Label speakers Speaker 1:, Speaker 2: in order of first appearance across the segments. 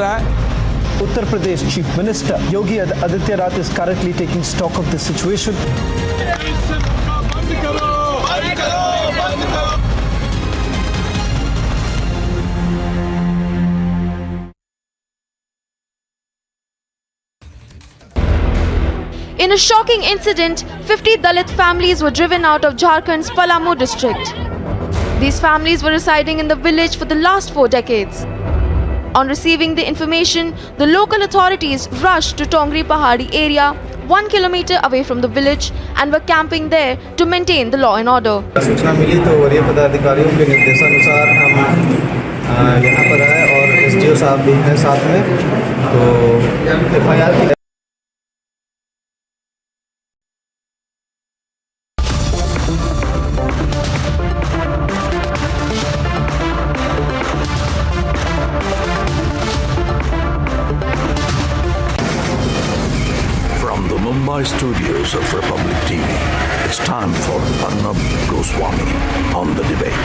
Speaker 1: Uttar Pradesh Chief Minister Yogi Adityanath is currently taking stock of the situation.
Speaker 2: In a shocking incident, 50 Dalit families were driven out of Jharkhand's Palamu district. These families were residing in the village for the last 4 decades. On receiving the information, the local authorities rushed to Tongri Pahadi area, 1 kilometer away from the village, and were camping there to maintain the law and order.
Speaker 3: सूचना मिली तो वरीय पदाधिकारियों के निर्देशानुसार हम यहाँ पर आए और एसडीओ साहब भी हैं साथ में, तो एफआईआर की
Speaker 4: From the Mumbai studios of Republic TV, it's time for Arnab Goswami on the debate.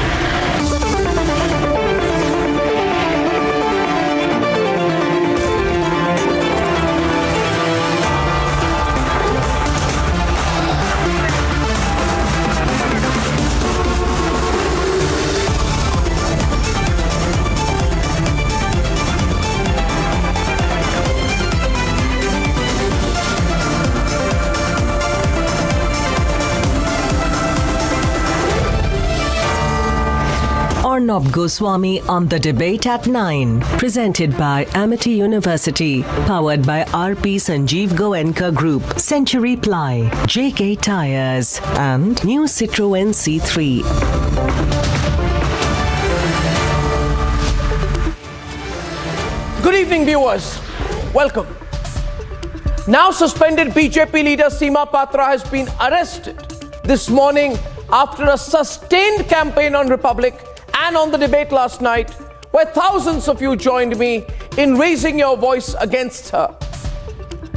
Speaker 5: Arnab Goswami on the debate at 9. Presented by Amity University. Powered by RP Sanjeev Goenka Group. Century Ply. JK Tires. And New Citroën C3.
Speaker 6: Good evening, viewers. Welcome. Now suspended BJP leader Seema Patra has been arrested this morning after a sustained campaign on Republic and on the debate last night, where thousands of you joined me in raising your voice against her.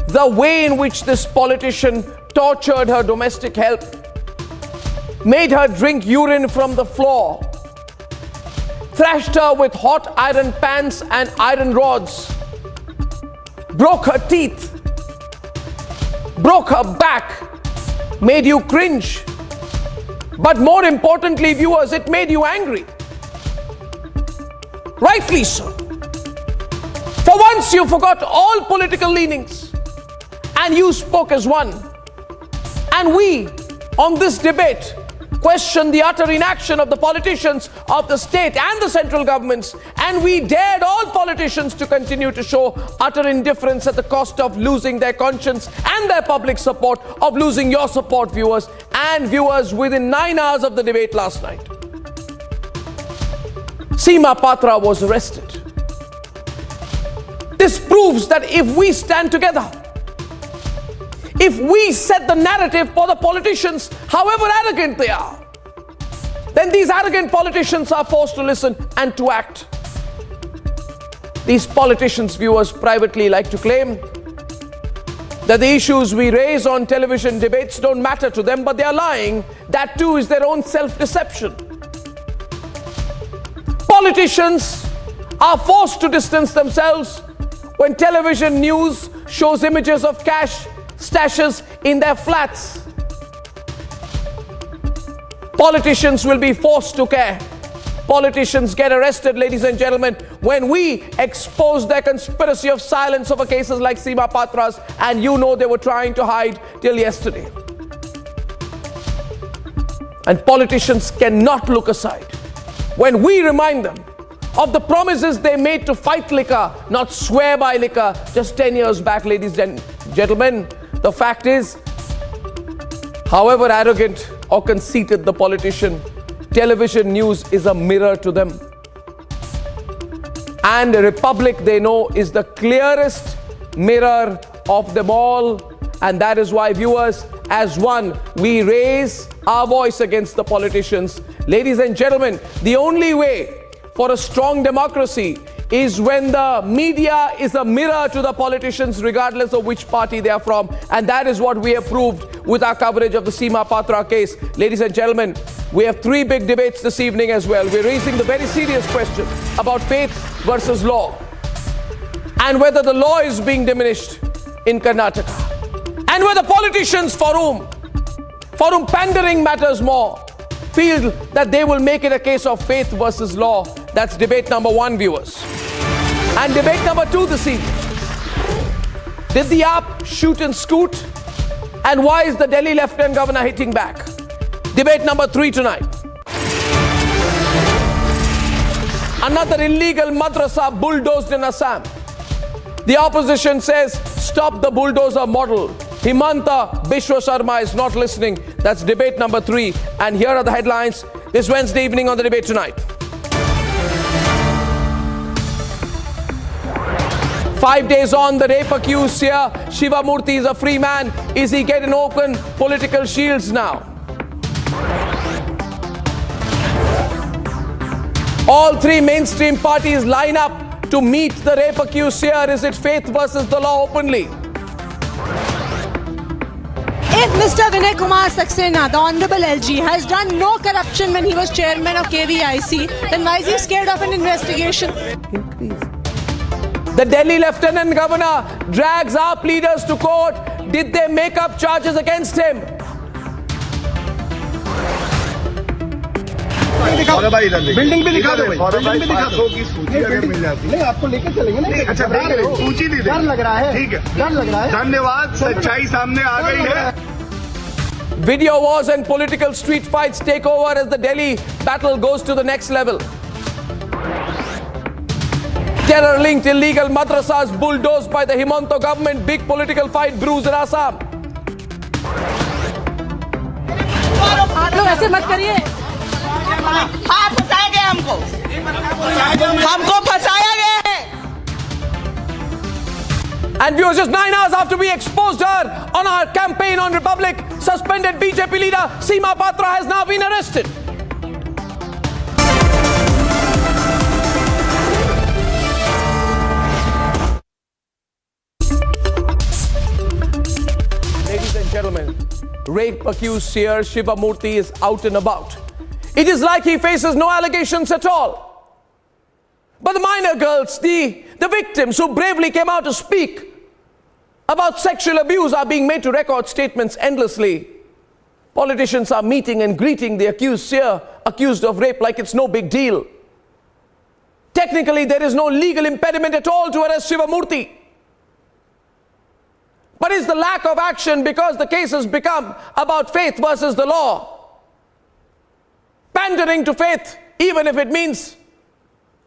Speaker 6: The way in which this politician tortured her domestic help, made her drink urine from the floor, thrashed her with hot iron pans and iron rods, broke her teeth, broke her back, made you cringe. But more importantly, viewers, it made you angry. Rightly so. For once you forgot all political leanings and you spoke as one. And we, on this debate, questioned the utter inaction of the politicians of the state and the central governments, and we dared all politicians to continue to show utter indifference at the cost of losing their conscience and their public support, of losing your support, viewers, and viewers within 9 hours of the debate last night. Seema Patra was arrested. This proves that if we stand together, if we set the narrative for the politicians, however arrogant they are, then these arrogant politicians are forced to listen and to act. These politicians, viewers, privately like to claim that the issues we raise on television debates don't matter to them, but they are lying. That too is their own self-deception. Politicians are forced to distance themselves when television news shows images of cash stashes in their flats. Politicians will be forced to care. Politicians get arrested, ladies and gentlemen, when we expose their conspiracy of silence over cases like Seema Patra's, and you know they were trying to hide till yesterday. And politicians cannot look aside when we remind them of the promises they made to fight liquor, not swear by liquor, just 10 years back, ladies and gentlemen. The fact is, however arrogant or conceited the politician, television news is a mirror to them. And the Republic, they know, is the clearest mirror of them all. And that is why, viewers, as one, we raise our voice against the politicians. Ladies and gentlemen, the only way for a strong democracy is when the media is a mirror to the politicians, regardless of which party they are from. And that is what we have proved with our coverage of the Seema Patra case. Ladies and gentlemen, we have 3 big debates this evening as well. We're raising the very serious question about faith versus law. and whether the law is being diminished in Karnataka, and whether politicians for whom pandering matters more feel that they will make it a case of faith versus law. That's debate number 1, viewers. And debate number 2 this evening. Did the app shoot and scoot? And why is the Delhi Lieutenant Governor hitting back? Debate number 3 tonight. Another illegal madrasa bulldozed in Assam. The opposition says, stop the bulldozer model. Himanta Biswa Sharma is not listening. That's debate number 3. And here are the headlines this Wednesday evening on the Debate Tonight. 5 days on, the rape accused Seer Shivamurthy is a free man. Is he getting open political shields now? All 3 mainstream parties line up to meet the rape accused Seer. Is it faith versus the law openly?
Speaker 7: If Mr. Vinay Kumar Saxena, the Honorable LG, has done no corruption when he was chairman of KVIC, then why is he scared of an investigation?
Speaker 6: The Delhi Lieutenant Governor drags AAP leaders to court. Did they make up charges against him?
Speaker 8: Building भी दिखा दो building भी दिखा दो की सूची अगर मिल जाती नहीं आपको लेकर चलेंगे ना अच्छा सूची नहीं डर लग रहा है ठीक है डर लग रहा है धन्यवाद सच्चाई सामने आ गई है
Speaker 6: Video wars and political street fights take over as the Delhi battle goes to the next level. Terror-linked illegal madrasas bulldozed by the Himanta government. Big political fight brews in Assam.
Speaker 7: आप लोग ऐसे मत करिए
Speaker 9: आप फंसाएंगे हमको फंसाया गया है
Speaker 6: And viewers, just 9 hours after we exposed her on our campaign on Republic, suspended BJP leader Seema Patra has now been arrested. Ladies and gentlemen, rape accused Seer Shivamurthy is out and about. It is like he faces no allegations at all. But the minor girls, the victims who bravely came out to speak about sexual abuse are being made to record statements endlessly. Politicians are meeting and greeting the accused Seer, accused of rape, like it's no big deal. Technically, there is no legal impediment at all to arrest Shivamurthy. But is the lack of action because the case has become about faith versus the law? Pandering to faith, even if it means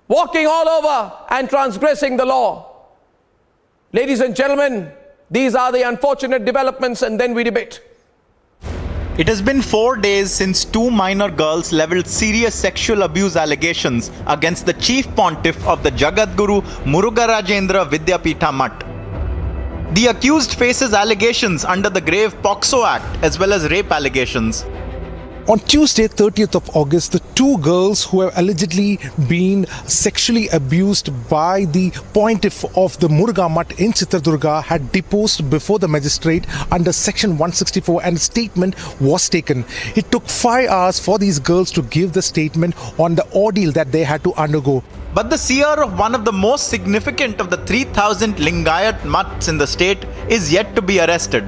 Speaker 6: walking all over and transgressing the law. Ladies and gentlemen, these are the unfortunate developments, and then we debate.
Speaker 10: It has been 4 days since 2 minor girls leveled serious sexual abuse allegations against the chief pontiff of the Jagadguru Murugarajendra Vidyapitha Mutt. The accused faces allegations under the grave POCSO Act as well as rape allegations.
Speaker 11: On Tuesday, 30th of August, the 2 girls who have allegedly been sexually abused by the pontiff of the Muruga Mutt in Chitradurga had deposed before the magistrate under section 164 and a statement was taken. It took 5 hours for these girls to give the statement on the ordeal that they had to undergo.
Speaker 10: But the seer of one of the most significant of the 3,000 Lingayat mutts in the state is yet to be arrested.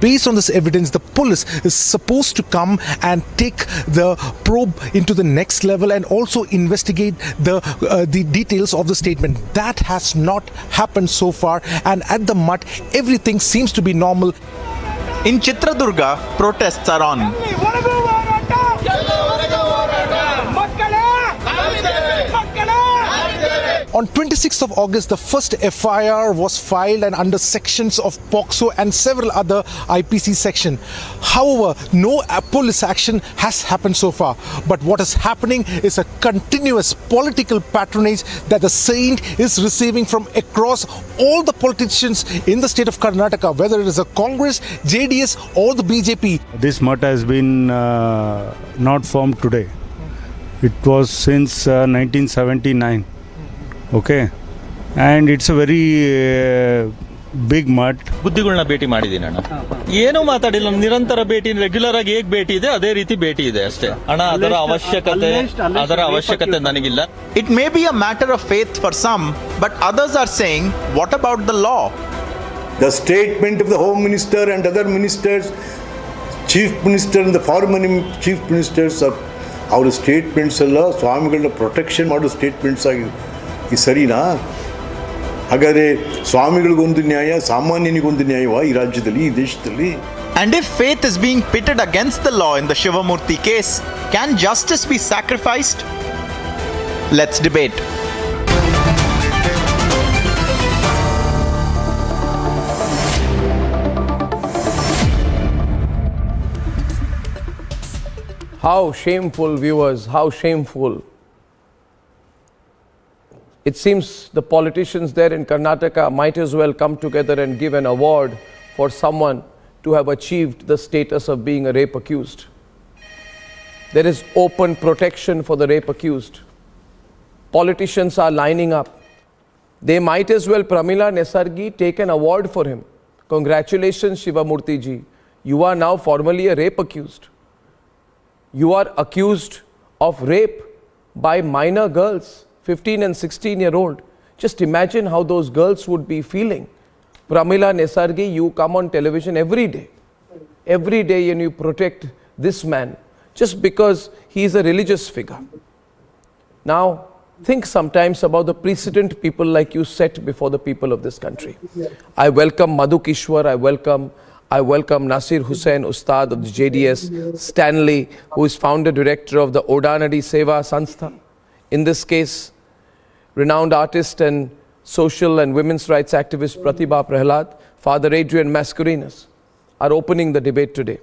Speaker 11: Based on this evidence, the police is supposed to come and take the probe into the next level and also investigate the details of the statement. That has not happened so far, and at the Mutt, everything seems to be normal.
Speaker 10: In Chitradurga, protests are on.
Speaker 11: On 26th of August, the first FIR was filed and under sections of POCSO and several other IPC sections. However, no police action has happened so far. But what is happening is a continuous political patronage that the saint is receiving from across all the politicians in the state of Karnataka, whether it is a Congress, JDS or the BJP.
Speaker 12: This mutt has been not formed today. It was since 1979. Okay, and it's a very big mud.
Speaker 13: ಬುದ್ಧಿಗಳನ್ನ ಭೇಟಿ ಮಾಡಿದ್ದೀನಿ ಅಣ್ಣ. ಏನೂ ಮಾತಾಡಿಲ್ಲ, ನಿರಂತರ ಭೇಟಿ, regular ಆಗಿ ಹೇಗೆ ಭೇಟಿ ಇದೆ ಅದೇ ರೀತಿ ಭೇಟಿ ಇದೆ ಅಷ್ಟೇ ಅಣ್ಣ. ಅದರ ಅವಶ್ಯಕತೆ ನನಗಿಲ್ಲ.
Speaker 10: It may be a matter of faith for some, but others are saying, what about the law?
Speaker 8: The statement of the Home Minister and other ministers, Chief Minister and the former Chief Ministers of our statements ಎಲ್ಲ ಸ್ವಾಮಿಗಳನ್ನ protection ಮಾಡೋ statements ಆಗಿ ಈ ಸರಿನಾ? ಹಾಗಾದರೆ ಸ್ವಾಮಿಗಳಿಗೊಂದು ನ್ಯಾಯ, ಸಾಮಾನ್ಯನಿಗೊಂದು ನ್ಯಾಯವಾ ಈ ರಾಜ್ಯದಲ್ಲಿ, ಈ ದೇಶದಲ್ಲಿ?
Speaker 10: And if faith is being pitted against the law in the Shivamurthy case, can justice be sacrificed? Let's debate.
Speaker 6: How shameful, viewers, how shameful. It seems the politicians there in Karnataka might as well come together and give an award for someone to have achieved the status of being a rape accused. There is open protection for the rape accused. Politicians are lining up. They might as well, Pramila Nesargi, take an award for him. Congratulations, Shivamurthy ji. You are now formally a rape accused. You are accused of rape by minor girls, 15 and 16-year-old. Just imagine how those girls would be feeling. Pramila Nesargi, you come on television every day, and you protect this man just because he is a religious figure. Now, think sometimes about the precedent people like you set before the people of this country. I welcome Madhu Kishwar, I welcome Nasir Hussain, Ustad of the JDS, Stanley, who is founder director of the Odanadi Seva Sanstha. In this case, renowned artist and social and women's rights activist Pratibha Prahlad, Father Adrian Mascarenhas are opening the debate today.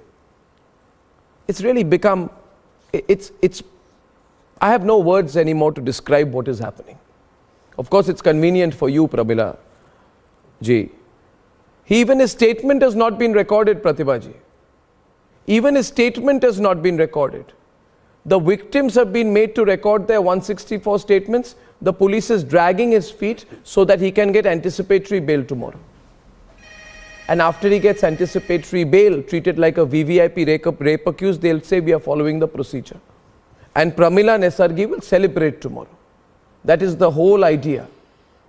Speaker 6: It's really become, I have no words anymore to describe what is happening. Of course, it's convenient for you, Pramila ji. Even his statement has not been recorded, Pratibha ji. Even his statement has not been recorded. The victims have been made to record their 164 statements. The police is dragging his feet so that he can get anticipatory bail tomorrow. And after he gets anticipatory bail, treated like a VVIP rape accused, they'll say we are following the procedure. And Pramila Nesargi will celebrate tomorrow. That is the whole idea.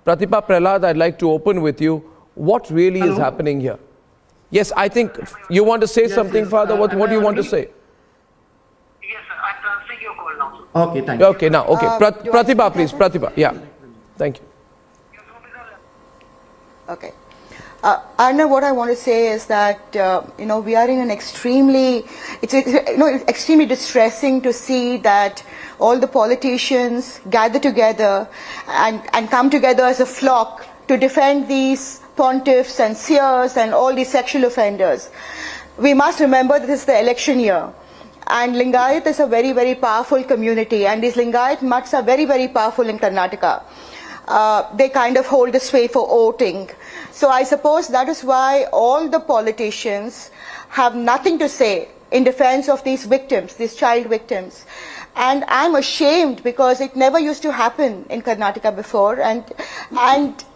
Speaker 6: Pratibha Prahlad, I'd like to open with you. What really is happening here? Yes, I think you want to say something, Father. What do you want to say?
Speaker 9: Yes, sir. I'm transferring your call now.
Speaker 14: Okay, thank you.
Speaker 6: Okay, now, okay. Pratibha, please. Pratibha, yeah. Thank you.
Speaker 15: Okay. Arnab, what I want to say is that, we are in an it's extremely distressing to see that all the politicians gather together and come together as a flock to defend these pontiffs and seers and all these sexual offenders. We must remember that this is the election year. And Lingayat is a very, very powerful community. And these Lingayat mutts are very, very powerful in Karnataka. They kind of hold the sway for voting. So I suppose that is why all the politicians have nothing to say in defense of these victims, these child victims. And I'm ashamed because it never used to happen in Karnataka before. And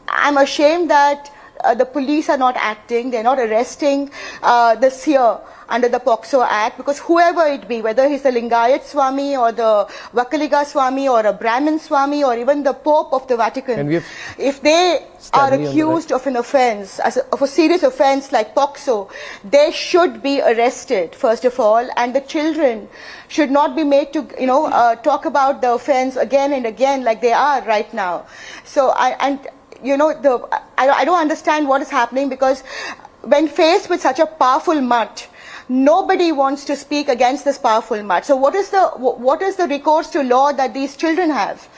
Speaker 15: I'm ashamed that the police are not acting, they're not arresting the seer under the POCSO Act, because whoever it be, whether he's the Lingayat Swami or the Vakaliga Swami or a Brahmin Swami or even the Pope of the Vatican, if they are accused of an offense, of a serious offense like POCSO, they should be arrested, first of all, and the children should not be made to, talk about the offense again and again like they are right now. So, I don't understand what is happening, because when faced with such a powerful mutt, nobody wants to speak against this powerful mutt. So what is the recourse to law that these children have?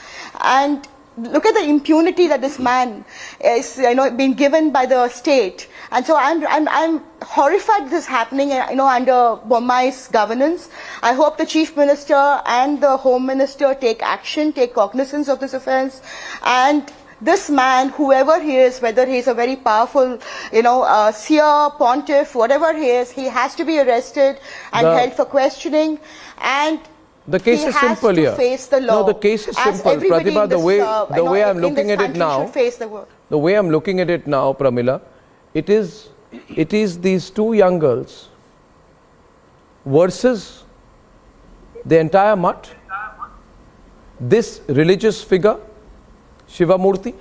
Speaker 15: And look at the impunity that this man is, being given by the state. And so I'm horrified this is happening, under Bommai's governance. I hope the Chief Minister and the Home Minister take action, take cognizance of this offense, and this man, whoever he is, whether he is a very powerful, seer, pontiff, whatever he is, he has to be arrested and held for questioning. And
Speaker 6: the case is simple here.
Speaker 15: Face the law.
Speaker 6: No, the case is simple. Pratibha, the way I'm looking at it now, the way I'm looking at it now, Pramila, It is these two young girls versus the entire mutt, this religious figure, Shivamurthy,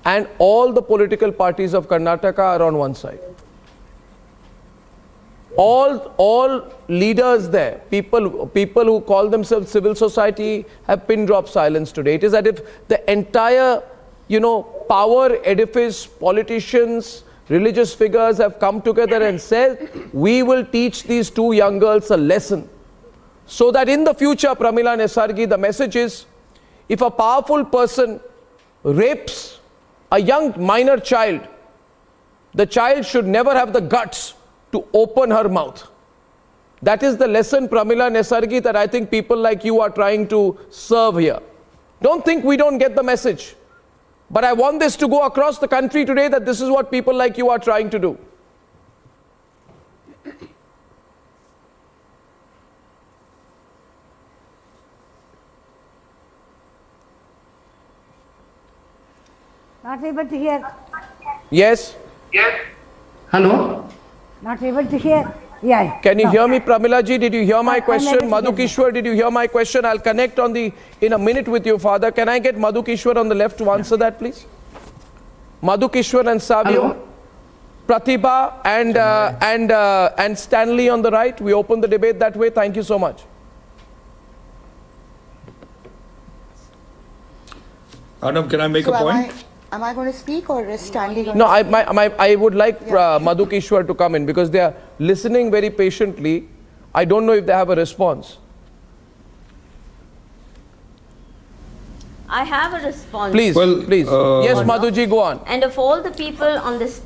Speaker 6: and all the political parties of Karnataka are on one side. All leaders there, people who call themselves civil society, have pin drop silence today. It is as if the entire, power edifice, politicians, religious figures have come together and said, we will teach these two young girls a lesson. So that in the future, Pramila Nesargi, the message is, if a powerful person rapes a young minor child, the child should never have the guts to open her mouth. That is the lesson, Pramila Nesargi, that I think people like you are trying to serve here. Don't think we don't get the message. But I want this to go across the country today, that this is what people like you are trying to do.
Speaker 14: Not able to hear.
Speaker 6: Yes?
Speaker 9: Yes.
Speaker 14: Hello? Not able to hear. Yeah.
Speaker 6: Can you hear me, Pramila ji? Did you hear my question? Madhu Kishwar, did you hear my question? I'll connect in a minute with you, Father. Can I get Madhu Kishwar on the left to answer that, please? Madhu Kishwar and Savio. Pratibha and Stanley on the right. We open the debate that way. Thank you so much.
Speaker 8: Arnab, can I make a point?
Speaker 15: Am I going to speak or is Stanley going
Speaker 6: No,
Speaker 15: to
Speaker 6: I would like Madhu Kishwar to come in because they are listening very patiently. I don't know if they have a response.
Speaker 16: I have a response.
Speaker 6: Please, please. Yes, Madhuji, go on.
Speaker 16: And of all the people on this,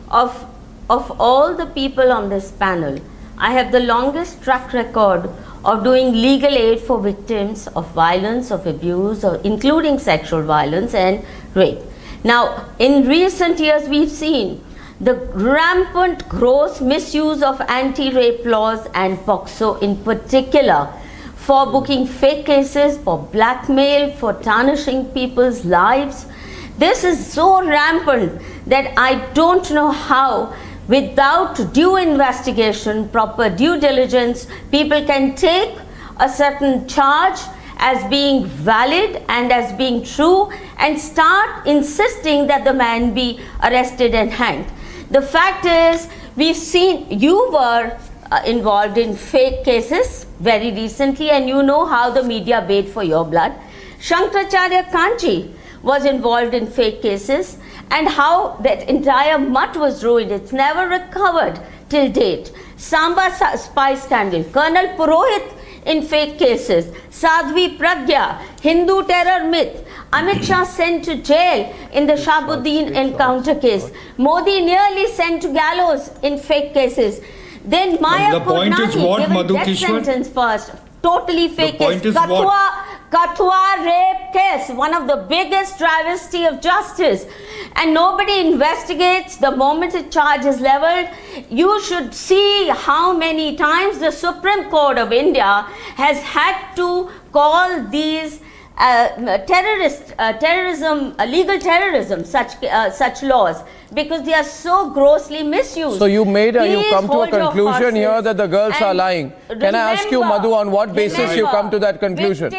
Speaker 16: of all the people on this panel, I have the longest track record of doing legal aid for victims of violence, of abuse, or including sexual violence and rape. Now, in recent years, we've seen the rampant gross misuse of anti-rape laws and POCSO in particular, for booking fake cases, for blackmail, for tarnishing people's lives. This is so rampant that I don't know how, without due investigation, proper due diligence, people can take a certain charge as being valid and as being true and start insisting that the man be arrested and hanged. The fact is, we've seen you were involved in fake cases very recently, and you know how the media bayed for your blood. Shankaracharya Kanchi was involved in fake cases, and how that entire mutt was ruined. It's never recovered till date. Samba spy scandal, Colonel Purohit in fake cases, Sadhvi Pragya, Hindu terror myth, Amit Shah sent to jail in the Shahabuddin encounter case, Modi nearly sent to gallows in fake cases. Then Maya Purnani given death sentence first, totally fake case. Kathua rape case, one of the biggest travesty of justice, and nobody investigates the moment a charge is leveled. You should see how many times the Supreme Court of India has had to call these legal terrorism, such laws, because they are so grossly misused.
Speaker 6: So you come to a conclusion here that the girls are lying. Can I ask you, Madhu, on what basis you come to that conclusion?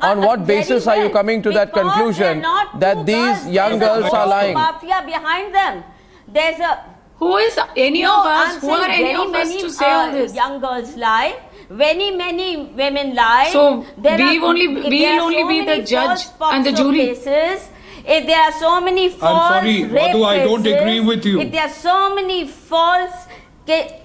Speaker 6: On what basis are you coming to that conclusion that these young girls are lying?
Speaker 16: Mafia behind them. There's a
Speaker 17: who is any of us? Who are any of us to say all this?
Speaker 16: Young girls lie. Many women lie.
Speaker 17: So we'll only be the judge and the jury.
Speaker 16: Cases, if there are so many false
Speaker 8: I'm sorry, Madhu, I don't agree with you.
Speaker 16: If there are so many false cases,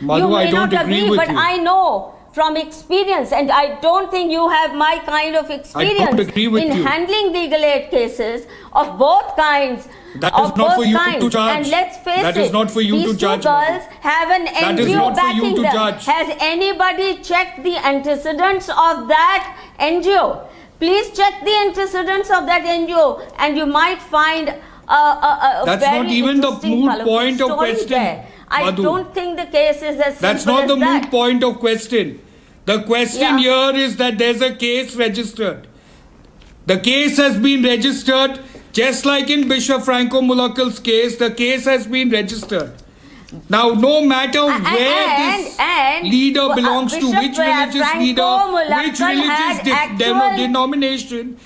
Speaker 8: Madhu,
Speaker 16: you may
Speaker 8: I don't
Speaker 16: not
Speaker 8: agree
Speaker 16: agree,
Speaker 8: with
Speaker 16: but
Speaker 8: you.
Speaker 16: I know from experience, and I don't think you have my kind of experience
Speaker 8: I don't agree with
Speaker 16: in
Speaker 8: you.
Speaker 16: handling legal aid cases of both kinds.
Speaker 8: That is not for you to judge.
Speaker 16: And let's face
Speaker 8: that
Speaker 16: it,
Speaker 8: is not for you
Speaker 16: these
Speaker 8: to judge.
Speaker 16: two girls have an
Speaker 8: That is
Speaker 16: NGO
Speaker 8: not for you
Speaker 16: backing
Speaker 8: to
Speaker 16: them.
Speaker 8: judge.
Speaker 16: Has anybody checked the antecedents of that NGO? Please check the antecedents of that NGO, and you might find a
Speaker 8: That's
Speaker 16: very
Speaker 8: not even the
Speaker 16: interesting
Speaker 8: moot
Speaker 16: colorful
Speaker 8: point of
Speaker 16: story
Speaker 8: question,
Speaker 16: there. I
Speaker 8: Madhu.
Speaker 16: don't think the case is as
Speaker 8: That's
Speaker 16: simple
Speaker 8: not the
Speaker 16: as that.
Speaker 8: moot point of question. The question here is that there's a case registered. The case has been registered.
Speaker 18: Just like in Bishop Franco Mulakal's case, the case has been registered. Now, no matter where this leader belongs to, which religious leader, which religious denomination,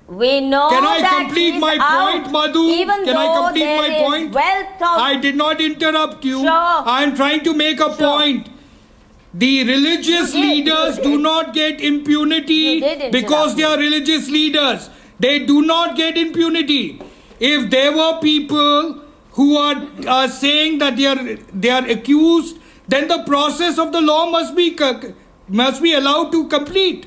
Speaker 16: we know
Speaker 18: can I
Speaker 16: that
Speaker 18: complete my point, Madhu? Can I complete my point? I did not interrupt you. I am trying to make a point. The religious leaders do not get impunity because they are religious leaders. They do not get impunity. If there were people who are saying that they are accused, then the process of the law must be allowed to complete.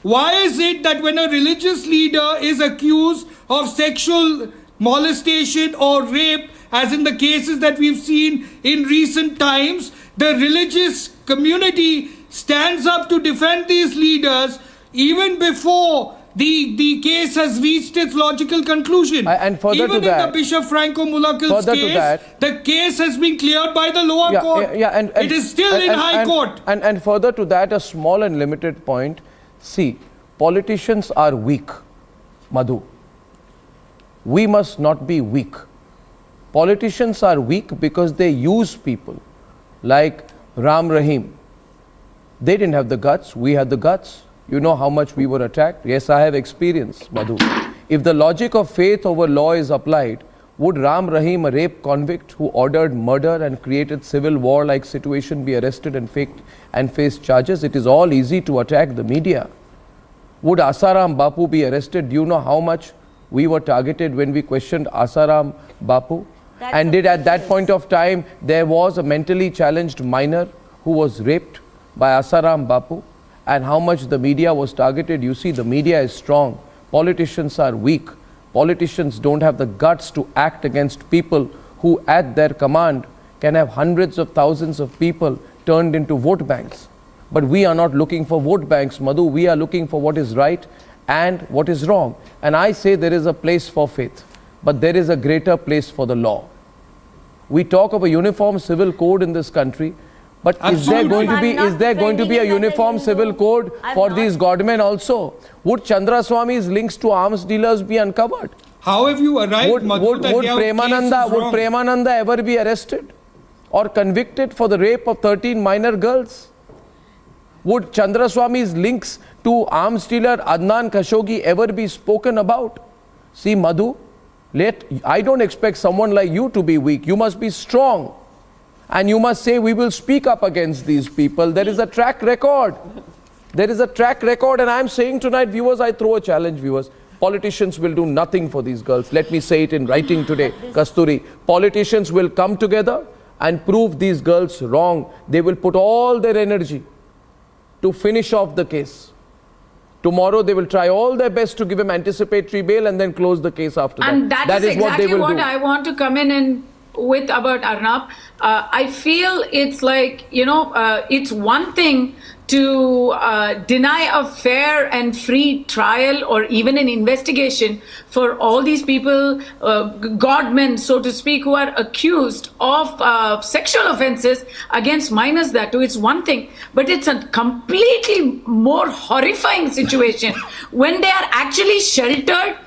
Speaker 18: Why is it that when a religious leader is accused of sexual molestation or rape, as in the cases that we've seen in recent times, the religious community stands up to defend these leaders even before the case has reached its logical conclusion?
Speaker 6: And further
Speaker 18: even
Speaker 6: to that,
Speaker 18: in the Bishop Franco Mulakal's case, the case has been cleared by the lower court. And it is still in high court.
Speaker 6: And further to that, a small and limited point. See, politicians are weak, Madhu. We must not be weak. Politicians are weak because they use people like Ram Rahim. They didn't have the guts, we had the guts. You know how much we were attacked? Yes, I have experience, Madhu. If the logic of faith over law is applied, would Ram Rahim, a rape convict who ordered murder and created civil war-like situation, be arrested and face charges? It is all easy to attack the media. Would Asaram Bapu be arrested? Do you know how much we were targeted when we questioned Asaram Bapu? And did at that point of time, there was a mentally challenged minor who was raped by Asaram Bapu? And how much the media was targeted? You see, the media is strong. Politicians are weak. Politicians don't have the guts to act against people who at their command can have hundreds of thousands of people turned into vote banks. But we are not looking for vote banks, Madhu. We are looking for what is right and what is wrong. And I say there is a place for faith, but there is a greater place for the law. We talk of a uniform civil code in this country, but is there going to be a uniform civil code for these godmen also? Would Chandraswamy's links to arms dealers be uncovered?
Speaker 18: How have you arrived, Madhu,
Speaker 6: would Premananda ever be arrested or convicted for the rape of 13 minor girls? Would Chandraswamy's links to arms dealer Adnan Khashoggi ever be spoken about? See, Madhu, I don't expect someone like you to be weak. You must be strong. And you must say, we will speak up against these people. There is a track record. There is a track record. And I'm saying tonight, viewers, I throw a challenge, viewers. Politicians will do nothing for these girls. Let me say it in writing today, Kasturi. Politicians will come together and prove these girls wrong. They will put all their energy to finish off the case. Tomorrow they will try all their best to give him anticipatory bail and then close the case after that.
Speaker 17: And that is exactly what
Speaker 6: do.
Speaker 17: I want to come in and with about Arnab. I feel it's like, it's one thing to deny a fair and free trial or even an investigation for all these people, godmen, so to speak, who are accused of sexual offenses against minors. That too, it's one thing, but it's a completely more horrifying situation when they are actually sheltered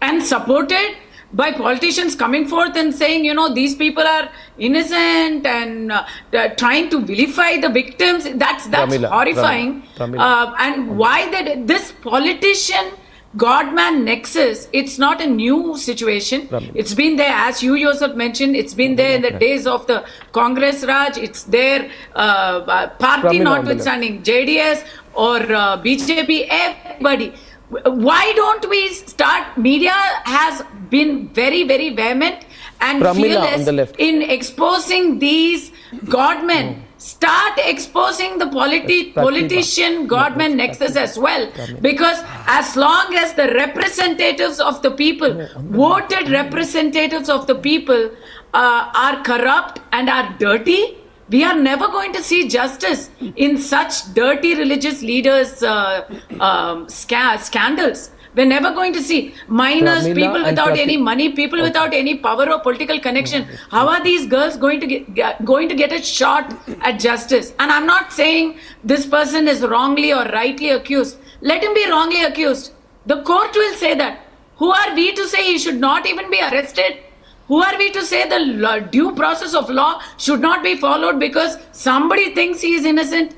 Speaker 17: and supported by politicians coming forth and saying, these people are innocent and trying to vilify the victims. That's horrifying. And why this politician Godman nexus, it's not a new situation. It's been there, as you yourself mentioned, it's been there in the days of the Congress Raj. It's there, party notwithstanding, JDS or BJP, everybody. Why don't we start? Media has been very, very vehement and fearless in exposing these godmen. Start exposing the politician godmen nexus as well, because as long as the representatives of the people, voted representatives of the people, are corrupt and are dirty, we are never going to see justice in such dirty religious leaders' scandals. We're never going to see minors, people without any money, people without any power or political connection. How are these girls going to get a shot at justice? And I'm not saying this person is wrongly or rightly accused. Let him be wrongly accused. The court will say that. Who are we to say he should not even be arrested? Who are we to say the due process of law should not be followed because somebody thinks he is innocent?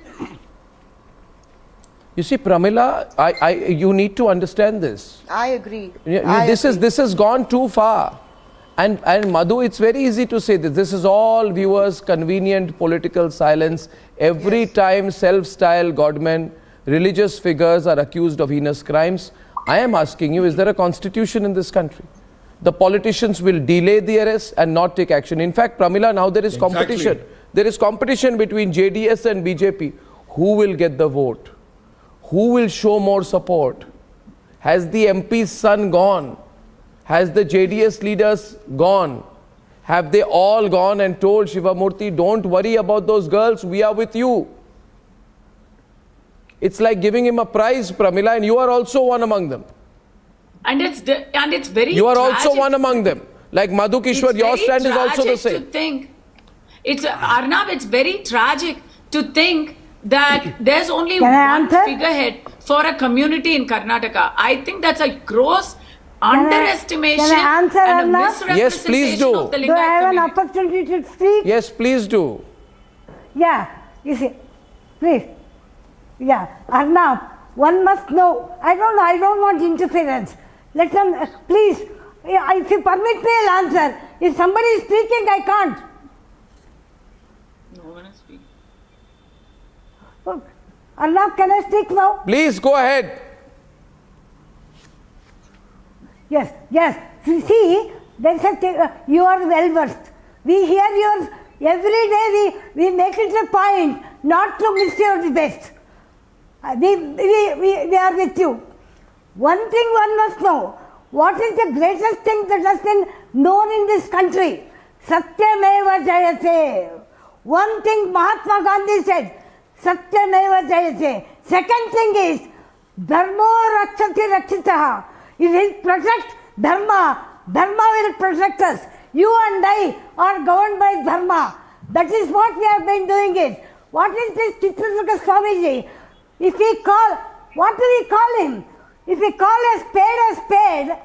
Speaker 6: You see, Pramila, you need to understand this.
Speaker 15: I agree.
Speaker 6: This has gone too far. And Madhu, it's very easy to say this is all viewers' convenient political silence. Every time self-styled godmen, religious figures are accused of heinous crimes. I am asking you, is there a constitution in this country? The politicians will delay the arrest and not take action. In fact, Pramila, now there is competition. There is competition between JDS and BJP. Who will get the vote? Who will show more support? Has the MP's son gone? Has the JDS leaders gone? Have they all gone and told Shivamurthy, don't worry about those girls, we are with you? It's like giving him a prize, Pramila, and you are also one among them.
Speaker 17: And it's very
Speaker 6: You are
Speaker 17: tragic.
Speaker 6: also one among them. Like Madhu Kishwar, your stand is also the same.
Speaker 17: Arnab, it's very tragic to think that there's only
Speaker 14: Can I
Speaker 17: one
Speaker 14: answer?
Speaker 17: figurehead for a community in Karnataka. I think that's a gross underestimation
Speaker 14: can I answer,
Speaker 17: and a
Speaker 14: Arnab?
Speaker 17: misrepresentation
Speaker 6: Yes, please do.
Speaker 17: of the
Speaker 14: Do I
Speaker 17: Lingayat
Speaker 14: have an
Speaker 17: community.
Speaker 14: opportunity to speak?
Speaker 6: Yes, please do.
Speaker 14: Yeah, you see, please. Yeah, Arnab, one must know. I don't want interference. Let them, please, if you permit me, I'll answer. If somebody is speaking, I can't.
Speaker 17: No one is speaking.
Speaker 14: Oh, Arnab, can I speak now?
Speaker 6: Please go ahead.
Speaker 14: Yes. See, there's you are well versed. We hear yours every day. We make it a point not to miss your debates. We are with you. One thing one must know. What is the greatest thing that has been known in this country? Satyameva Jayate. One thing Mahatma Gandhi said. Satyameva Jayate. Second thing is Dharmo Rakshati Rakshitaha. If we protect Dharma, Dharma will protect us. You and I are governed by Dharma. That is what we have been doing it. What is this Chitrasukha Swamiji? If we call, what do we call him? If we call a spade,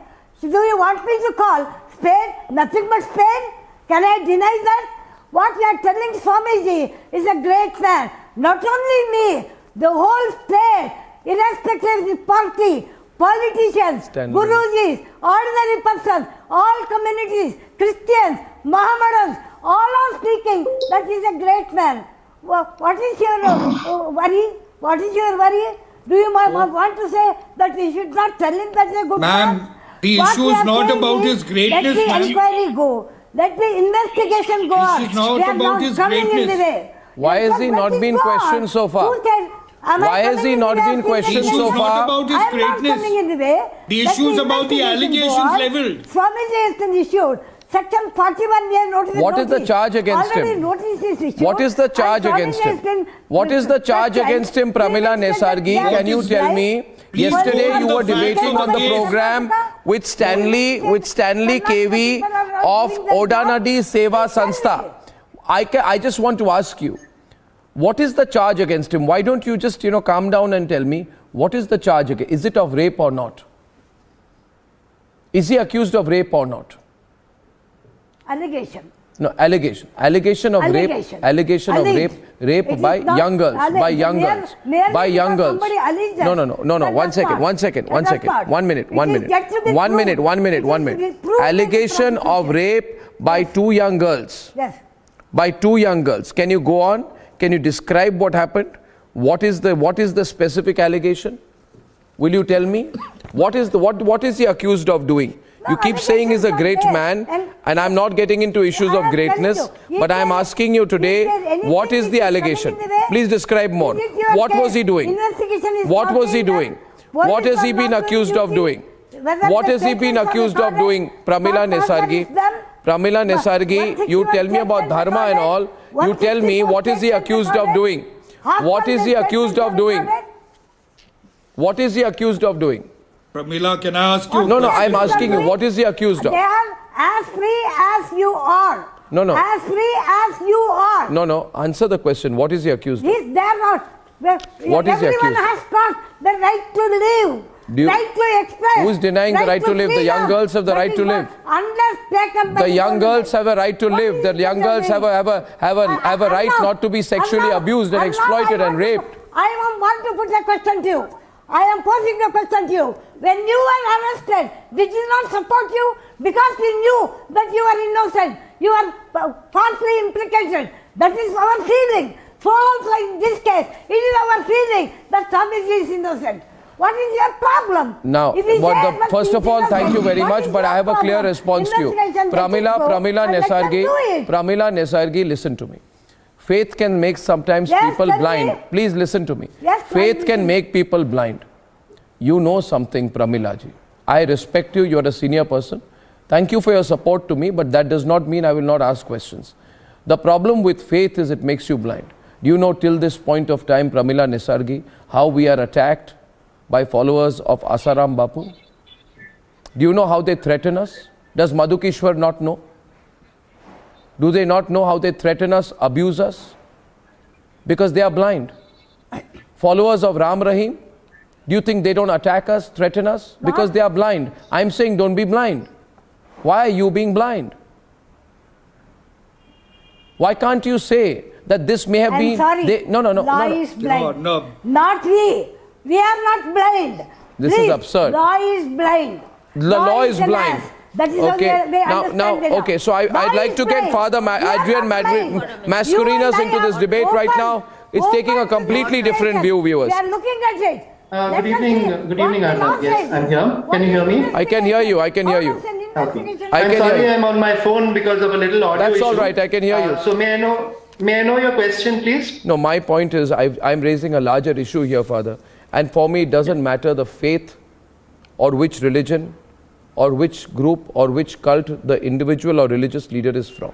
Speaker 14: do you want me to call spade nothing but spade? Can I deny that? What we are telling Swamiji is a great man. Not only me, the whole state, irrespective of the party, politicians, Gurujis, ordinary persons, all communities, Christians, Mohammedans, all are speaking that he is a great man. What is your worry? What is your worry? Do you want to say that we should not tell him that he is a good man?
Speaker 18: Ma'am, the issue is not about his greatness,
Speaker 14: let
Speaker 18: ma'am.
Speaker 14: the inquiry go. Let the investigation go on.
Speaker 18: This is not
Speaker 14: We are
Speaker 18: about his
Speaker 14: coming in the
Speaker 18: greatness.
Speaker 14: way.
Speaker 6: Why has he not been questioned so far? Why has he not been questioned so
Speaker 18: Not
Speaker 6: far?
Speaker 18: about his
Speaker 14: I am not
Speaker 18: greatness.
Speaker 14: coming in the way.
Speaker 18: The
Speaker 14: Let
Speaker 18: issue is about the
Speaker 14: investigation go
Speaker 18: allegations
Speaker 14: on.
Speaker 18: leveled.
Speaker 14: Swamiji has been issued. Section 41 we have noticed.
Speaker 6: What is the charge against
Speaker 14: Already
Speaker 6: him?
Speaker 14: notice is issued.
Speaker 6: What is the charge
Speaker 14: And
Speaker 6: against
Speaker 14: Swamiji has
Speaker 6: him?
Speaker 14: been
Speaker 6: What is the charge
Speaker 14: prescribed.
Speaker 6: against him, Pramila
Speaker 14: We mentioned
Speaker 6: Nesargi?
Speaker 14: that
Speaker 6: Can you
Speaker 14: is
Speaker 6: tell
Speaker 14: right.
Speaker 6: me?
Speaker 18: Please
Speaker 6: Yesterday
Speaker 18: go on
Speaker 6: you
Speaker 18: the
Speaker 6: were
Speaker 18: facts
Speaker 6: debating
Speaker 18: of
Speaker 6: on the
Speaker 18: the case.
Speaker 6: program with Stanley KV of Odanadi Seva Sanstha. I just want to ask you, what is the charge against him? Why don't you just, calm down and tell me, what is the charge against? Is it of rape or not? Is he accused of rape or not?
Speaker 14: Allegation.
Speaker 6: No, allegation. Allegation of rape. Allegation of rape. Rape by young girls. By young girls. By young girls. No. One second. One minute. Allegation of rape by two young girls.
Speaker 14: Yes.
Speaker 6: By two young girls. Can you go on? Can you describe what happened? What is the specific allegation? Will you tell me? What is he accused of doing? You keep saying he's a great man, and I'm not getting into issues of greatness, but I'm asking you today, what is the allegation? Please describe more. What was he doing? What was he doing? What has he been accused of doing? What has he been accused of doing, Pramila Nesargi? Pramila Nesargi, you tell me about dharma and all. You tell me, what is he accused of doing? What is he accused of doing? What is he accused of doing?
Speaker 18: Pramila, can I ask you?
Speaker 6: No, I'm asking you, what is he accused of?
Speaker 14: They are as free as you are.
Speaker 6: No.
Speaker 14: As free as you are.
Speaker 6: No, answer the question. What is he accused of?
Speaker 14: They are not.
Speaker 6: What is he accused
Speaker 14: Everyone has got the right to live. right to express.
Speaker 6: Who is denying the right to live? The young girls have the right to live.
Speaker 14: Unless taken by
Speaker 6: The young girls have a right to live. The young girls have a right not to be sexually abused and exploited and raped.
Speaker 14: I want to put a question to you. I am posing a question to you. When you were arrested, did he not support you? Because he knew that you were innocent. You were falsely implicated. That is our feeling. So also in this case, it is our feeling that Swamiji is innocent. What is your problem?
Speaker 6: Now, first of all, thank you very much, but I have a clear response to you. Pramila Nesargi, listen to me. Faith can make sometimes people blind. Please listen to me. Faith can make people blind. You know something, Pramila ji. I respect you. You are a senior person. Thank you for your support to me, but that does not mean I will not ask questions. The problem with faith is it makes you blind. Do you know till this point of time, Pramila Nesargi, how we are attacked by followers of Asaram Bapu? Do you know how they threaten us? Does Madhukishwar not know? Do they not know how they threaten us, abuse us? Because they are blind. Followers of Ram Rahim, do you think they don't attack us, threaten us? Because they are blind. I'm saying don't be blind. Why are you being blind? Why can't you say that this may have been...
Speaker 14: Sorry.
Speaker 6: No.
Speaker 14: Law is blind. Not we. We are not blind.
Speaker 6: This is absurd.
Speaker 14: Law is blind.
Speaker 6: The law is blind.
Speaker 14: That is
Speaker 6: okay.
Speaker 14: Now,
Speaker 6: okay. So I'd like to get Father Adrian Mascarenas into this debate right now. It's taking a completely different view, viewers.
Speaker 14: We are looking at it.
Speaker 19: Good evening, Arnab. Yes, I'm here. Can you hear me?
Speaker 6: I can hear you. Okay.
Speaker 19: I'm sorry, I'm on my phone because of a little audio issue.
Speaker 6: That's all right. I can hear you.
Speaker 19: So may I know your question, please?
Speaker 6: No, my point is I'm raising a larger issue here, Father. And for me, it doesn't matter the faith or which religion or which group or which cult the individual or religious leader is from.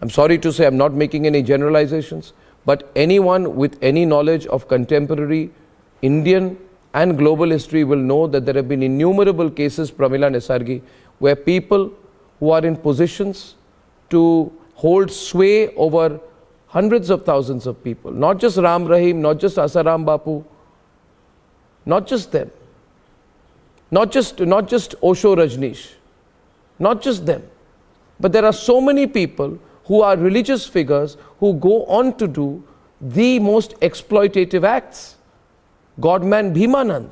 Speaker 6: I'm sorry to say I'm not making any generalizations, but anyone with any knowledge of contemporary Indian and global history will know that there have been innumerable cases, Pramila Nesargi, where people who are in positions to hold sway over hundreds of thousands of people, not just Ram Rahim, not just Asaram Bapu, not just them, not just Osho Rajneesh, not just them, but there are so many people who are religious figures who go on to do the most exploitative acts. Godman Bhimanand,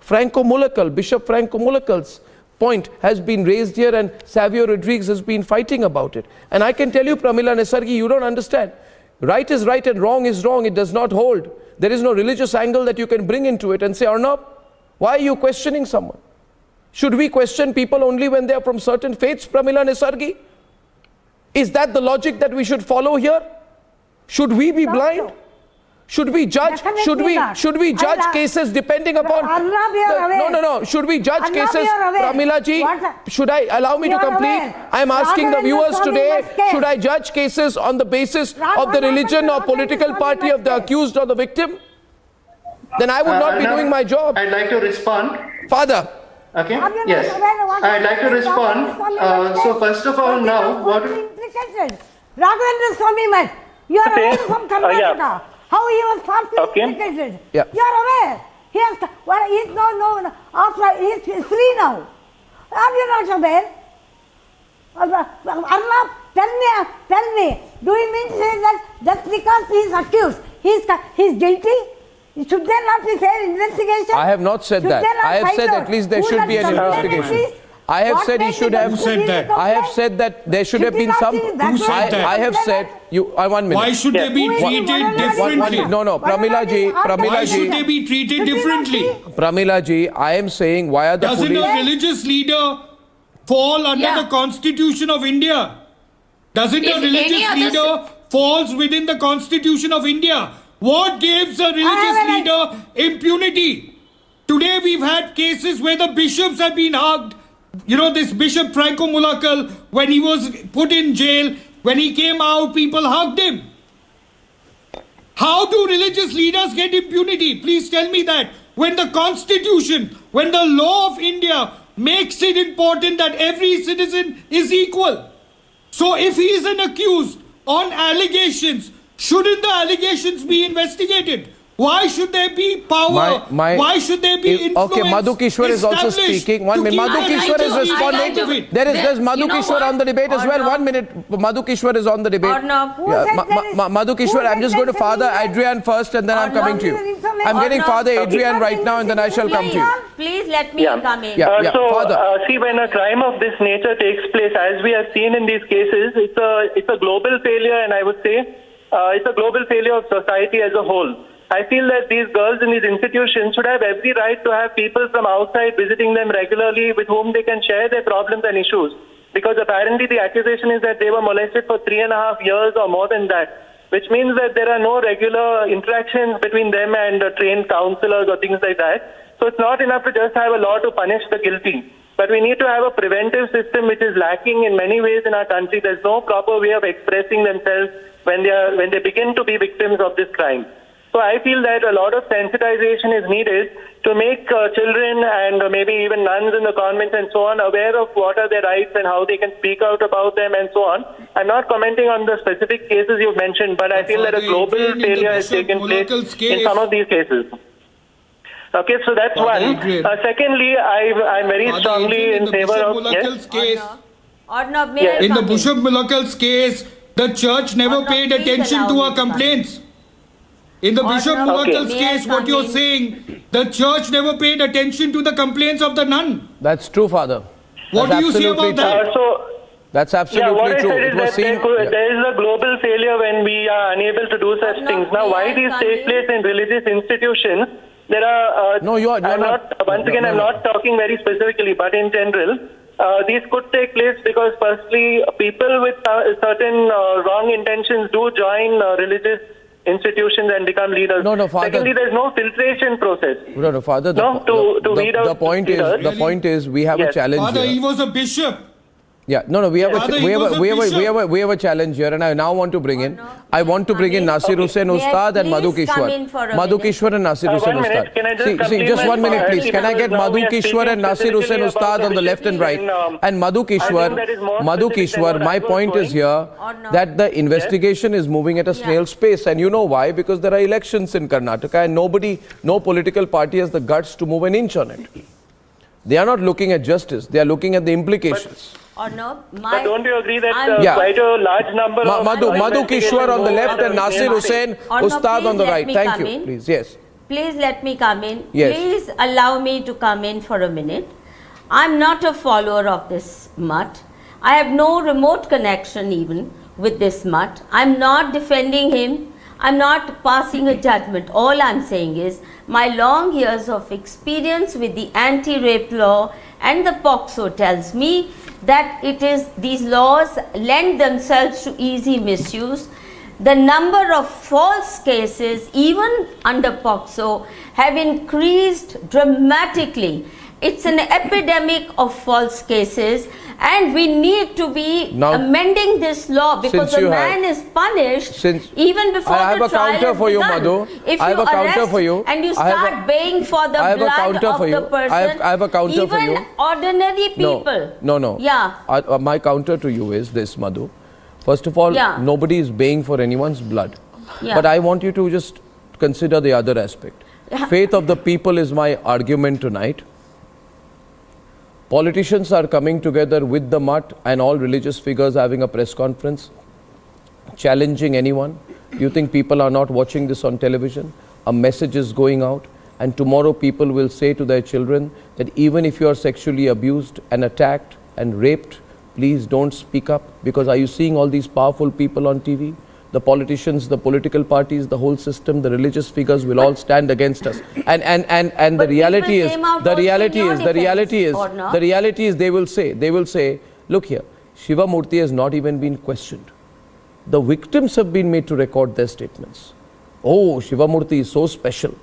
Speaker 6: Franco Mulakal, Bishop Franco Mulakal's point has been raised here and Savio Rodriguez has been fighting about it. And I can tell you, Pramila Nesargi, you don't understand. Right is right and wrong is wrong. It does not hold. There is no religious angle that you can bring into it and say, Arnab, why are you questioning someone? Should we question people only when they are from certain faiths, Pramila Nesargi? Is that the logic that we should follow here? Should we be blind? Should we judge? Should we judge cases depending upon? No. Should we judge cases, Pramila ji? Should I allow me to complete? I am asking the viewers today. Should I judge cases on the basis of the religion or political party of the accused or the victim? Then I would not be doing my job.
Speaker 19: I'd like to respond.
Speaker 6: Father.
Speaker 19: Okay. Yes. I'd like to respond. So first of all, now what?
Speaker 14: Raghavendra Swami met. You are away from Karnataka. How he was falsely implicated.
Speaker 6: Yeah.
Speaker 14: You are aware. He has, he is free now. Are you not aware? Arnab, tell me, do you mean to say that just because he is accused, he is guilty? Should there not be fair investigation?
Speaker 6: I have not said that. I have said at least there should be an investigation. I have said he should have.
Speaker 18: Who said that?
Speaker 6: I have said that there should have been some.
Speaker 18: Who said that?
Speaker 6: I have said you. 1 minute.
Speaker 18: Why should they be treated differently?
Speaker 6: No, Pramila ji.
Speaker 18: Why should they be treated differently?
Speaker 6: Pramila ji, I am saying why are the
Speaker 18: Doesn't
Speaker 6: police?
Speaker 18: a religious leader fall under the Constitution of India? Doesn't a religious leader falls within the Constitution of India? What gives a religious leader impunity? Today we've had cases where the bishops have been hugged. You know, this Bishop Franco Mulakal, when he was put in jail, when he came out, people hugged him. How do religious leaders get impunity? Please tell me that. When the Constitution, when the law of India makes it important that every citizen is equal. So if he is an accused on allegations, shouldn't the allegations be investigated? Why should there be power? Why should there be influence?
Speaker 6: Okay, Madhukishwar is also speaking. 1 minute. Madhukishwar is responding. There's Madhukishwar on the debate as well. 1 minute. Madhukishwar is on the debate. Madhukishwar, I'm just going to Father Adrian first and then I'm coming to you. I'm getting Father Adrian right now and then I shall come to you.
Speaker 16: Please let me come in.
Speaker 6: Father.
Speaker 19: See, when a crime of this nature takes place, as we have seen in these cases, it's a global failure, and I would say it's a global failure of society as a whole. I feel that these girls in these institutions should have every right to have people from outside visiting them regularly with whom they can share their problems and issues. Because apparently the accusation is that they were molested for 3.5 years or more than that, which means that there are no regular interactions between them and trained counselors or things like that. So it's not enough to just have a law to punish the guilty. But we need to have a preventive system which is lacking in many ways in our country. There's no proper way of expressing themselves when they begin to be victims of this crime. So I feel that a lot of sensitization is needed to make children and maybe even nuns in the convents and so on aware of what are their rights and how they can speak out about them and so on. I'm not commenting on the specific cases you've mentioned, but I feel that a global failure has taken place in some of these cases. Okay, so that's one. Secondly, I'm very strongly in favor of...
Speaker 18: In the Bishop Mulakkal's case, the church never paid attention to our complaints. In the Bishop Mulakkal's case, what you're saying, the church never paid attention to the complaints of the nun.
Speaker 6: That's true, Father.
Speaker 18: What do you say about that?
Speaker 6: That's absolutely true.
Speaker 19: It was seen. There is a global failure when we are unable to do such things. Now, why these take place in religious institutions? There are. I'm not talking very specifically, but in general, these could take place because, firstly, people with certain wrong intentions do join religious institutions and become leaders.
Speaker 6: Father.
Speaker 19: Secondly, there's no filtration process.
Speaker 6: Father. The point is, we have a challenge.
Speaker 18: Father,
Speaker 6: here.
Speaker 18: he was a bishop.
Speaker 6: Yeah, we have a challenge here, and I now want to bring in. I want to bring in Nasir Hussain Ustad and Madhukishwar. Madhukishwar and Nasir Hussain Ustad. See, just 1 minute, please. Can I get Madhukishwar and Nasir Hussain Ustad on the left and right? And Madhukishwar, my point is here that the investigation is moving at a snail's pace, and you know why? Because there are elections in Karnataka, and no political party has the guts to move an inch on it. They are not looking at justice; they are looking at the implications.
Speaker 19: But don't you agree that quite a large number of...
Speaker 6: Madhukishwar on the left and Nasir Hussain Ustad on the right. Thank you. Please, yes.
Speaker 16: Please let me come in.
Speaker 6: Yes.
Speaker 16: Please allow me to come in for a minute. I'm not a follower of this mutt. I have no remote connection even with this mutt. I'm not defending him. I'm not passing a judgment. All I'm saying is my long years of experience with the anti-rape law and the POCSO tells me that these laws lend themselves to easy misuse. The number of false cases, even under POCSO, have increased dramatically. It's an epidemic of false cases, and we need to be amending this law because the man is punished even before the trial.
Speaker 6: I have a counter for you, Madhu.
Speaker 16: I have a counter for you. And you start paying for the blood of the person.
Speaker 6: I have a counter for you.
Speaker 16: Even ordinary people.
Speaker 6: No.
Speaker 16: Yeah.
Speaker 6: My counter to you is this, Madhu. First of all, nobody is baying for anyone's blood.
Speaker 16: Yeah.
Speaker 6: But I want you to just consider the other aspect. Faith of the people is my argument tonight. Politicians are coming together with the mutt and all religious figures having a press conference, challenging anyone. You think people are not watching this on television? A message is going out, and tomorrow people will say to their children that even if you are sexually abused and attacked and raped, please don't speak up, because are you seeing all these powerful people on TV? The politicians, the political parties, the whole system, the religious figures will all stand against us. And the reality is they will say, look here, Shivamurthy has not even been questioned. The victims have been made to record their statements. Oh, Shivamurthy is so special.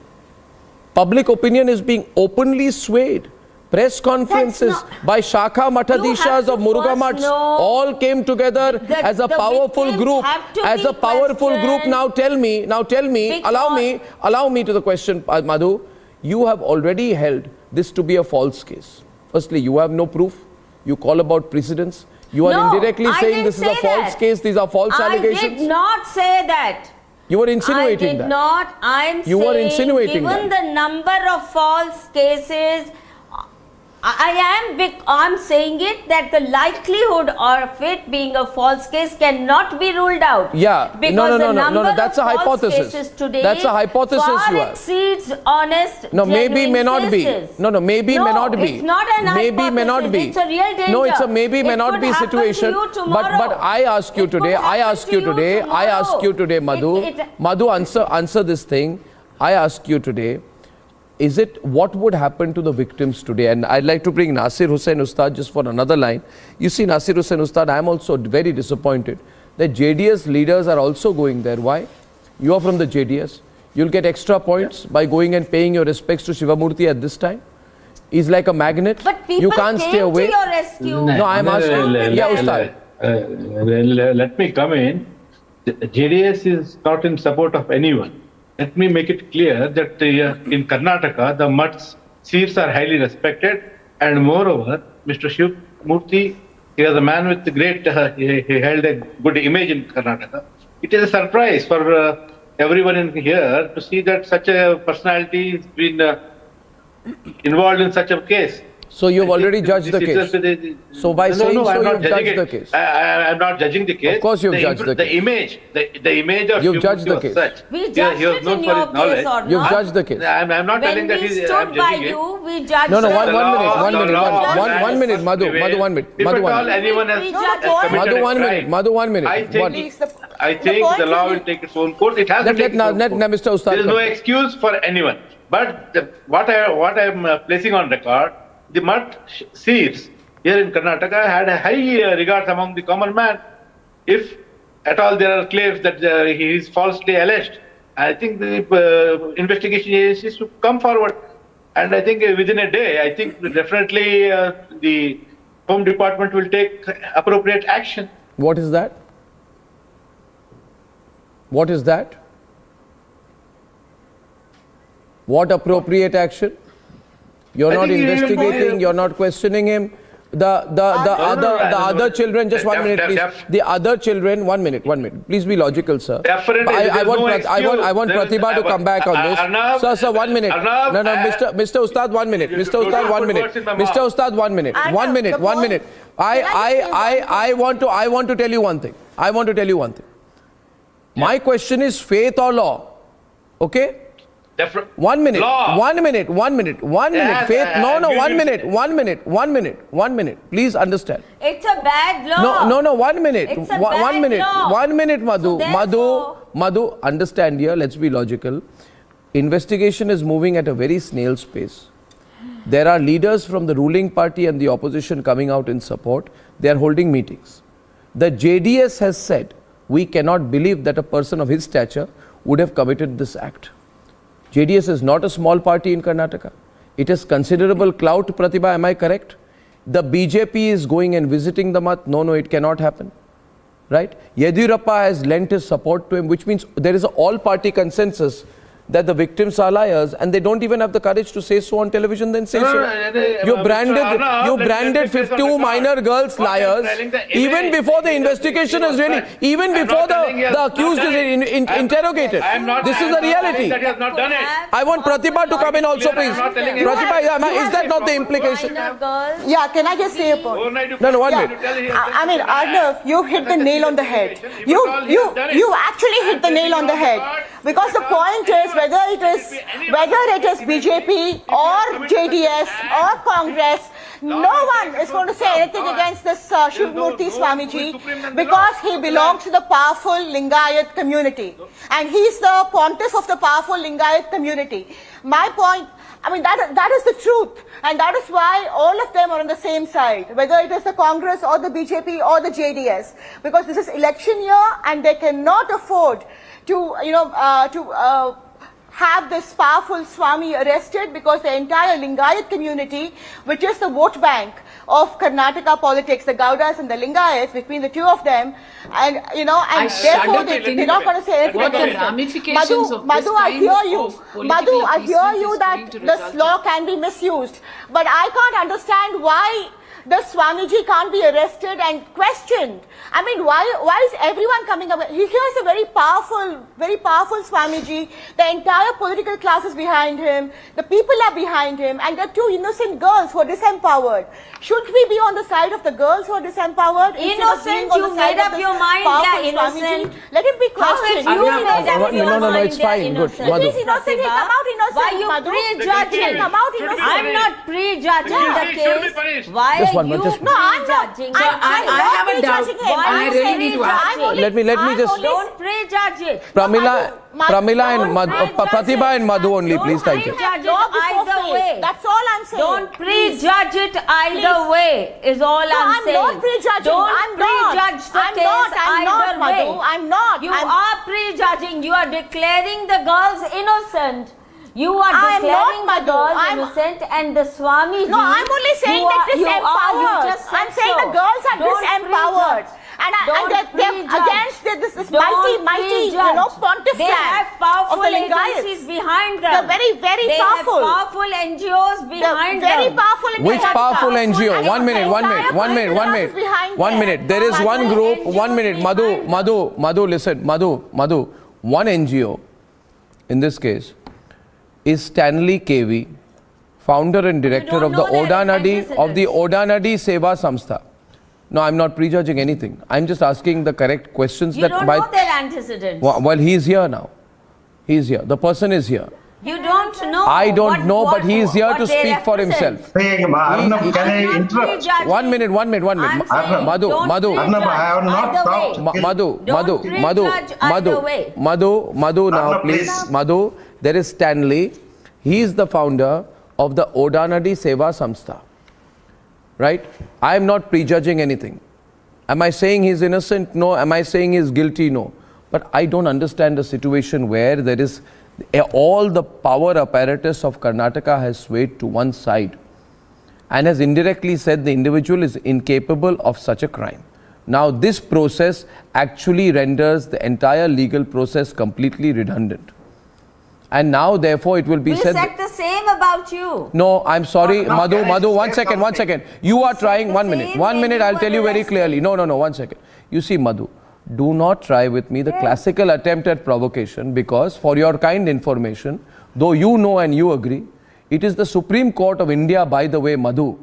Speaker 6: Public opinion is being openly swayed. Press conferences by Shakha Mathadishas of Muruga Mats all came together as a powerful group. As a powerful group, now tell me, allow me to the question, Madhu. You have already held this to be a false case. Firstly, you have no proof. You call about precedents. You are indirectly saying this is a false case. These are false allegations.
Speaker 16: I did not say that.
Speaker 6: You were insinuating
Speaker 16: I did
Speaker 6: that.
Speaker 16: not. I'm
Speaker 6: You
Speaker 16: saying,
Speaker 6: were insinuating
Speaker 16: given
Speaker 6: that.
Speaker 16: the number of false cases, I'm saying it that the likelihood of it being a false case cannot be ruled out.
Speaker 6: Yeah.
Speaker 16: Because the number
Speaker 6: That's
Speaker 16: of
Speaker 6: a
Speaker 16: false
Speaker 6: hypothesis.
Speaker 16: cases today
Speaker 6: That's a hypothesis
Speaker 16: far
Speaker 6: you have.
Speaker 16: exceeds honest.
Speaker 6: No, maybe may not be.
Speaker 16: cases.
Speaker 6: No, maybe may not be.
Speaker 16: It's not an
Speaker 6: maybe may not be.
Speaker 16: It's a real danger.
Speaker 6: No, it's a maybe may not be situation. But I ask you today. Madhu. Madhu, answer this thing. I ask you today. Is it what would happen to the victims today? And I'd like to bring Nasir Hussain Ustad just for another line. You see, Nasir Hussain Ustad, I'm also very disappointed that JDS leaders are also going there. Why? You are from the JDS. You'll get extra points by going and paying your respects to Shivamurthy at this time. He's like a magnet.
Speaker 16: But people
Speaker 6: you can't stay away.
Speaker 16: To your rescue.
Speaker 6: No, I'm asking. Yeah, Ustad.
Speaker 20: Let me come in. The JDS is not in support of anyone. Let me make it clear that in Karnataka, the Mutts, Seers are highly respected, and moreover, Mr. Shivamurthy, he is a man with great, he held a good image in Karnataka. It is a surprise for everyone in here to see that such a personality has been involved in such a case.
Speaker 6: So you've already judged the case. So by saying so, you've judged the case.
Speaker 20: I'm not judging the case.
Speaker 6: Of course you've judged the case.
Speaker 20: The image of
Speaker 6: you've judged the case.
Speaker 20: Such.
Speaker 16: We judged it in your case or not.
Speaker 6: You've judged the case.
Speaker 20: I'm not telling that
Speaker 16: When we
Speaker 20: I'm
Speaker 16: stood by
Speaker 20: judging
Speaker 16: you, we judged
Speaker 6: No,
Speaker 16: it.
Speaker 6: one minute, Madhu, one minute. Madhu, 1 minute.
Speaker 20: I think the law will take its own course. It has to take its own course.
Speaker 6: Mr. Ustad.
Speaker 20: There is no excuse for anyone. But what I am placing on record, the Mutt Seers here in Karnataka had a high regard among the common man. If at all there are claims that he is falsely alleged, I think the investigation agencies should come forward. And I think within a day, I think definitely the Home Department will take appropriate action.
Speaker 6: What is that? What is that? What appropriate action? You're not investigating, you're not questioning him. The other children, just 1 minute, please. The other children, 1 minute. Please be logical, sir. I want Pratibha to come back on this. Sir, 1 minute. No, Mr. Ustad, 1 minute. Mr. Ustad, 1 minute. Mr. Ustad, 1 minute. 1 minute. 1 minute. I want to tell you one thing. My question is faith or law. Okay? 1 minute.
Speaker 20: Law.
Speaker 6: 1 minute. Faith. No. 1 minute. Please understand.
Speaker 16: It's a bad law.
Speaker 6: No. 1 minute.
Speaker 16: It's a
Speaker 6: 1 minute.
Speaker 16: law.
Speaker 6: 1 minute, Madhu.
Speaker 16: So
Speaker 6: Madhu, understand here. Let's be logical. Investigation is moving at a very snail's pace. There are leaders from the ruling party and the opposition coming out in support. They are holding meetings. The JDS has said, we cannot believe that a person of his stature would have committed this act. JDS is not a small party in Karnataka. It has considerable clout, Pratibha, am I correct? The BJP is going and visiting the Mutt. No, it cannot happen. Right? Yediyurappa has lent his support to him, which means there is an all-party consensus that the victims are liars, and they don't even have the courage to say so on television, then say so. You branded 52 minor girls liars even before the investigation is really, even before the accused is interrogated. This is the reality. I want Pratibha to come in also, please. Pratibha, is that not the implication?
Speaker 15: Yeah, can I just say a point?
Speaker 6: No, 1 minute.
Speaker 15: I mean, Arnab, you hit the nail on the head. You actually hit the nail on the head. Because the point is, whether it is BJP or JDS or Congress, no one is going to say anything against this Shivamurthy Swamiji because he belongs to the powerful Lingayat community. And he's the pontiff of the powerful Lingayat community. My point, I mean, that is the truth. And that is why all of them are on the same side, whether it is the Congress or the BJP or the JDS. Because this is election year and they cannot afford to, have this powerful Swami arrested because the entire Lingayat community, which is the vote bank of Karnataka politics, the Gaudas and the Lingayats, between the two of them, and therefore they're not going to say anything against it. Madhu, I hear you. Madhu, I hear you that this law can be misused, but I can't understand why the Swamiji can't be arrested and questioned. I mean, why is everyone coming up? Here's a very powerful Swamiji. The entire political class is behind him. The people are behind him. And there are two innocent girls who are disempowered. Shouldn't we be on the side of the girls who are disempowered?
Speaker 16: Innocent, you made up your mind they're innocent.
Speaker 15: Let him be questioned.
Speaker 6: No, it's fine. Good.
Speaker 15: If he's innocent, he'll come out innocent.
Speaker 16: Why you prejudging?
Speaker 15: Come out innocent.
Speaker 16: I'm not prejudging the case. Why
Speaker 6: Just
Speaker 16: are
Speaker 6: one
Speaker 16: you
Speaker 6: minute, just-
Speaker 15: No, I'm not.
Speaker 17: So I have a doubt. I really need to ask.
Speaker 6: Let me just.
Speaker 16: Don't prejudge it.
Speaker 6: Pramila and Madhu, Pratibha and Madhu only, please. Thank you.
Speaker 16: Prejudge it either way.
Speaker 15: That's all I'm saying.
Speaker 16: Don't prejudge it either way. Is all I'm saying.
Speaker 15: I'm not prejudging.
Speaker 16: Don't
Speaker 15: I'm not.
Speaker 16: prejudge the
Speaker 15: I'm
Speaker 16: case
Speaker 15: not. I'm
Speaker 16: either
Speaker 15: not,
Speaker 16: way.
Speaker 15: Madhu. I'm not.
Speaker 16: You are prejudging. You are declaring the girls innocent. You are
Speaker 15: I am
Speaker 16: declaring
Speaker 15: not,
Speaker 16: the girls
Speaker 15: Madhu.
Speaker 16: innocent and the Swamiji.
Speaker 15: No, I'm only saying that disempowered. I'm saying the girls are disempowered. And they're against this mighty, pontiff
Speaker 16: They have powerful agencies behind them.
Speaker 15: They're very, very
Speaker 16: they
Speaker 15: powerful.
Speaker 16: They have powerful NGOs behind them.
Speaker 15: Very powerful.
Speaker 6: Which powerful NGO? 1 minute. 1 minute. There is one group. 1 minute. Madhu, listen. Madhu. One NGO, in this case, is Stanley KV, founder and director of the Odanadi Seva Samstha. No, I'm not prejudging anything. I'm just asking the correct questions.
Speaker 16: You don't know their antecedents.
Speaker 6: Well, he's here now. He's here. The person is here.
Speaker 16: You don't know.
Speaker 6: I don't know, but he is here to speak for himself.
Speaker 8: Arnab, can I interrupt?
Speaker 6: 1 minute. Madhu, now please. Madhu, there is Stanley. He is the founder of the Odanadi Seva Samstha. Right? I am not prejudging anything. Am I saying he's innocent? No. Am I saying he's guilty? No. But I don't understand a situation where there is all the power apparatus of Karnataka has swayed to one side and has indirectly said the individual is incapable of such a crime. Now this process actually renders the entire legal process completely redundant. And now therefore it will be said...
Speaker 16: We said the same about you.
Speaker 6: No, I'm sorry. Madhu, 1 second. You are trying... 1 minute, I'll tell you very clearly. No, 1 second. You see, Madhu, do not try with me the classical attempt at provocation, because for your kind information, though you know and you agree, it is the Supreme Court of India, by the way, Madhu,